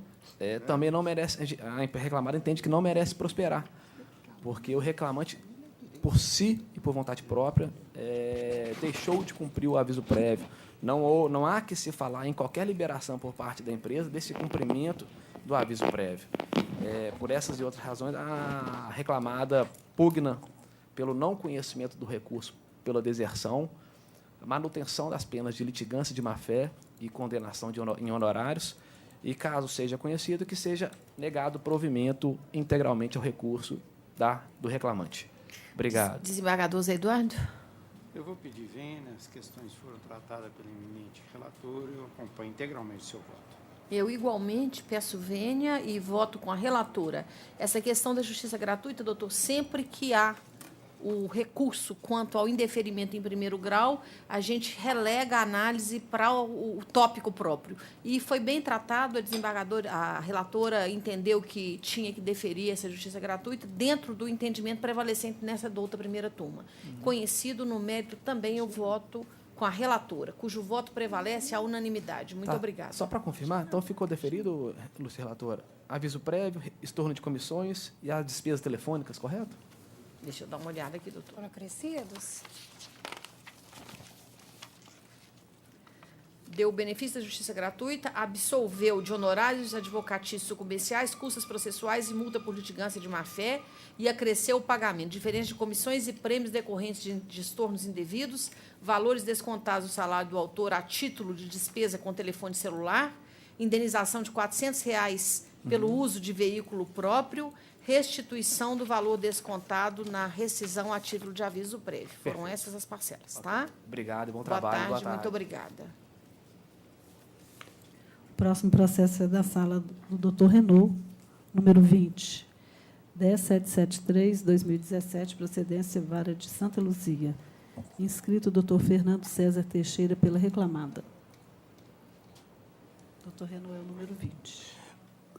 também não merece, a reclamada entende que não merece prosperar, porque o reclamante, por si e por vontade própria, deixou de cumprir o aviso prévio. Não há que se falar em qualquer liberação por parte da empresa desse cumprimento do aviso prévio. Por essas e outras razões, a reclamada pugna pelo não conhecimento do recurso pela deserção, manutenção das penas de litigância de má-fé e condenação em honorários, e, caso seja conhecido, que seja negado provimento integralmente ao recurso do reclamante. Obrigado. Desembargador Zé Eduardo. Eu vou pedir vênia, as questões foram tratadas pelo eminente relator, eu acompanho integralmente o seu voto. Eu, igualmente, peço vênia e voto com a relatora. Essa questão da justiça gratuita, doutor, sempre que há o recurso quanto ao indeferimento em primeiro grau, a gente relega a análise para o tópico próprio. E foi bem tratado, a relatora entendeu que tinha que deferir essa justiça gratuita dentro do entendimento prevalecente nessa outra primeira turma. Conhecido no mérito, também eu voto com a relatora, cujo voto prevalece a unanimidade. Muito obrigada. Só para confirmar, então ficou deferido, ilustre relatora, aviso prévio, estorno de comissões e as despesas telefônicas, correto? Deixa eu dar uma olhada aqui, doutor. Acrescidos. Deu o benefício da justiça gratuita, absolveu de honorários advocatícios sucumbenciais, custas processuais e multa por litigância de má-fé e acresceu o pagamento, diferença de comissões e prêmios decorrentes de estornos indevidos, valores descontados do salário do autor a título de despesa com telefone celular, indenização de R$ 400 pelo uso de veículo próprio, restituição do valor descontado na rescisão a título de aviso prévio. Foram essas as parcelas, tá? Obrigado, bom trabalho. Boa tarde, muito obrigada. O próximo processo é da sala do doutor Renault, número 20, 10773, 2017, procedência Vara de Santa Luzia. Inscrito o doutor Fernando César Teixeira pela reclamada. Doutor Renault é o número 20.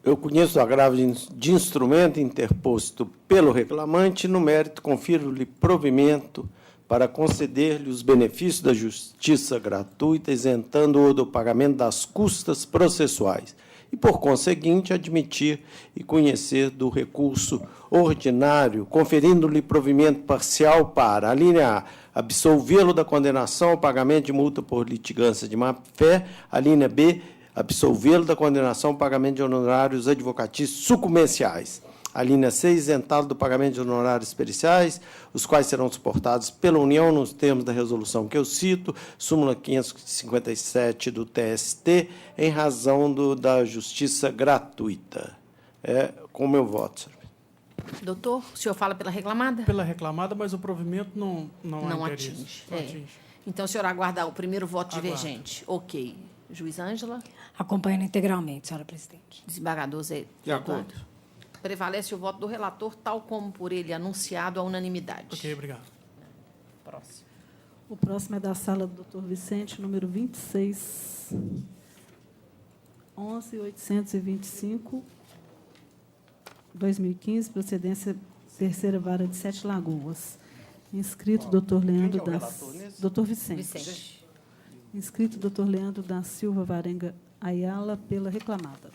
Eu conheço o agravo de instrumento interposto pelo reclamante, no mérito, confiro-lhe provimento para conceder-lhe os benefícios da justiça gratuita, isentando-o do pagamento das custas processuais, e, por conseguinte, admitir e conhecer do recurso ordinário, conferindo-lhe provimento parcial para, a linha A, absolvê-lo da condenação ao pagamento de multa por litigância de má-fé, a linha B, absolvê-lo da condenação ao pagamento de honorários advocatícios sucumbenciais. A linha C, isentá-lo do pagamento de honorários periciais, os quais serão suportados pela União nos termos da resolução que eu cito, súmula 557 do TST, em razão da justiça gratuita. É com o meu voto, senhor. Doutor, o senhor fala pela reclamada? Pela reclamada, mas o provimento não atinge. Não atinge. Então, o senhor aguarda o primeiro voto divergente. Ok. Juiz Ângela? Acompanhando integralmente, senhora presidente. Desembargador Zé. De acordo. Prevalece o voto do relator, tal como por ele anunciado, a unanimidade. Ok, obrigado. Próximo. O próximo é da sala do doutor Vicente, número 26, 11.825, 2015, procedência terceira vara de Sete Lagoas. Inscrito, doutor Leandro doutor Vicente. Inscrito, doutor Leandro da Silva Varenga Ayala, pela reclamada.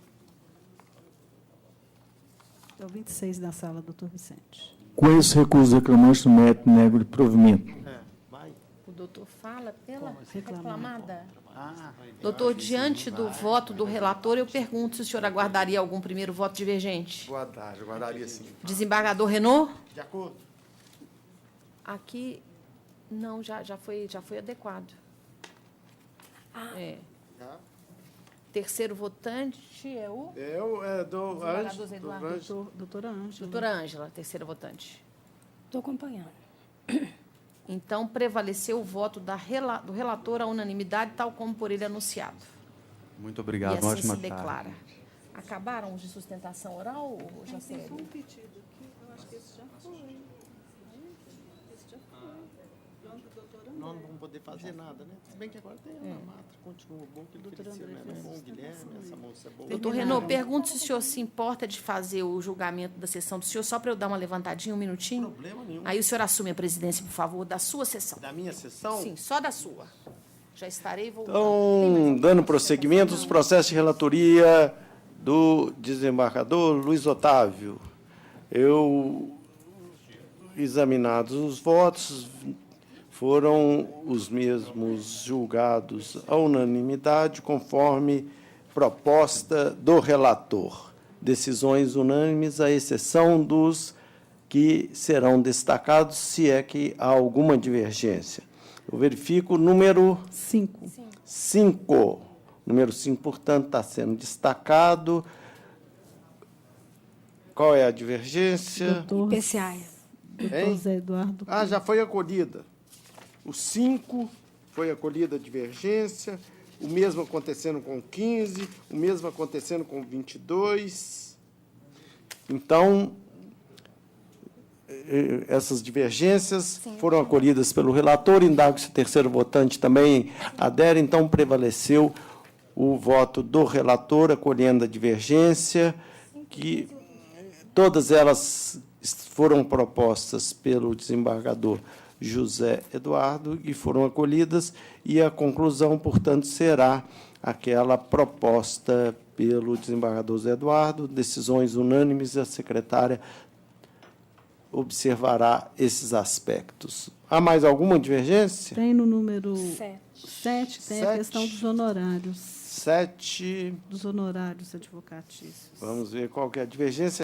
É o 26 da sala, doutor Vicente. Com esse recurso reclamante, no mérito nego de provimento. O doutor fala pela reclamada. Doutor, diante do voto do relator, eu pergunto se o senhor aguardaria algum primeiro voto divergente. Aguardaria sim. Desembargador Renaud? De acordo. Aqui, não, já foi adequado. Terceiro votante é o? Desembargador Eduardo. Doutora Ângela. Doutora Ângela, terceira votante. Estou acompanhando. Então, prevaleceu o voto do relator à unanimidade, tal como por ele anunciado. Muito obrigado. E assim Ótima se declara. tarde. Acabaram os de sustentação oral, Jacélio? Tem um pedido aqui, eu acho que esse já foi. Esse já foi. Nós não vamos poder fazer nada, né? Se bem que agora tem a mata, continua bom, que ele cresceu, né? Era bom, Guilherme, essa moça é boa. Doutor Renaud, pergunto se o senhor se importa de fazer o julgamento da sessão do senhor, só para eu dar uma levantadinha, um minutinho? Não tem problema nenhum. Aí o senhor assume a presidência, por favor, da sua sessão. Da minha sessão? Sim, só da sua. Já estarei voltando. Então, dando prosseguimento, os processos de relatoria do desembargador Luiz Otávio. Examinados os votos, foram os mesmos julgados à unanimidade, conforme proposta do relator. Decisões unânimes, à exceção dos que serão destacados, se é que há alguma divergência. Eu verifico o número 5. 5. Número 5, portanto, está sendo destacado. Qual é a divergência? IPCAI. Doutor Zé Eduardo. Já foi acolhida. O 5 foi acolhida a divergência, o mesmo acontecendo com o 15, o mesmo acontecendo com o 22. Então, essas divergências foram acolhidas pelo relator, indago se o terceiro votante também adere, então prevaleceu o voto do relator, acolhendo a divergência, que todas elas foram propostas pelo desembargador José Eduardo e foram acolhidas, e a conclusão, portanto, será aquela proposta pelo desembargador José Eduardo, decisões unânimes, a secretária observará esses aspectos. Há mais alguma divergência? Tem no número 7, tem a questão dos honorários. 7. Dos honorários advocatícios. Vamos ver qual que é a divergência.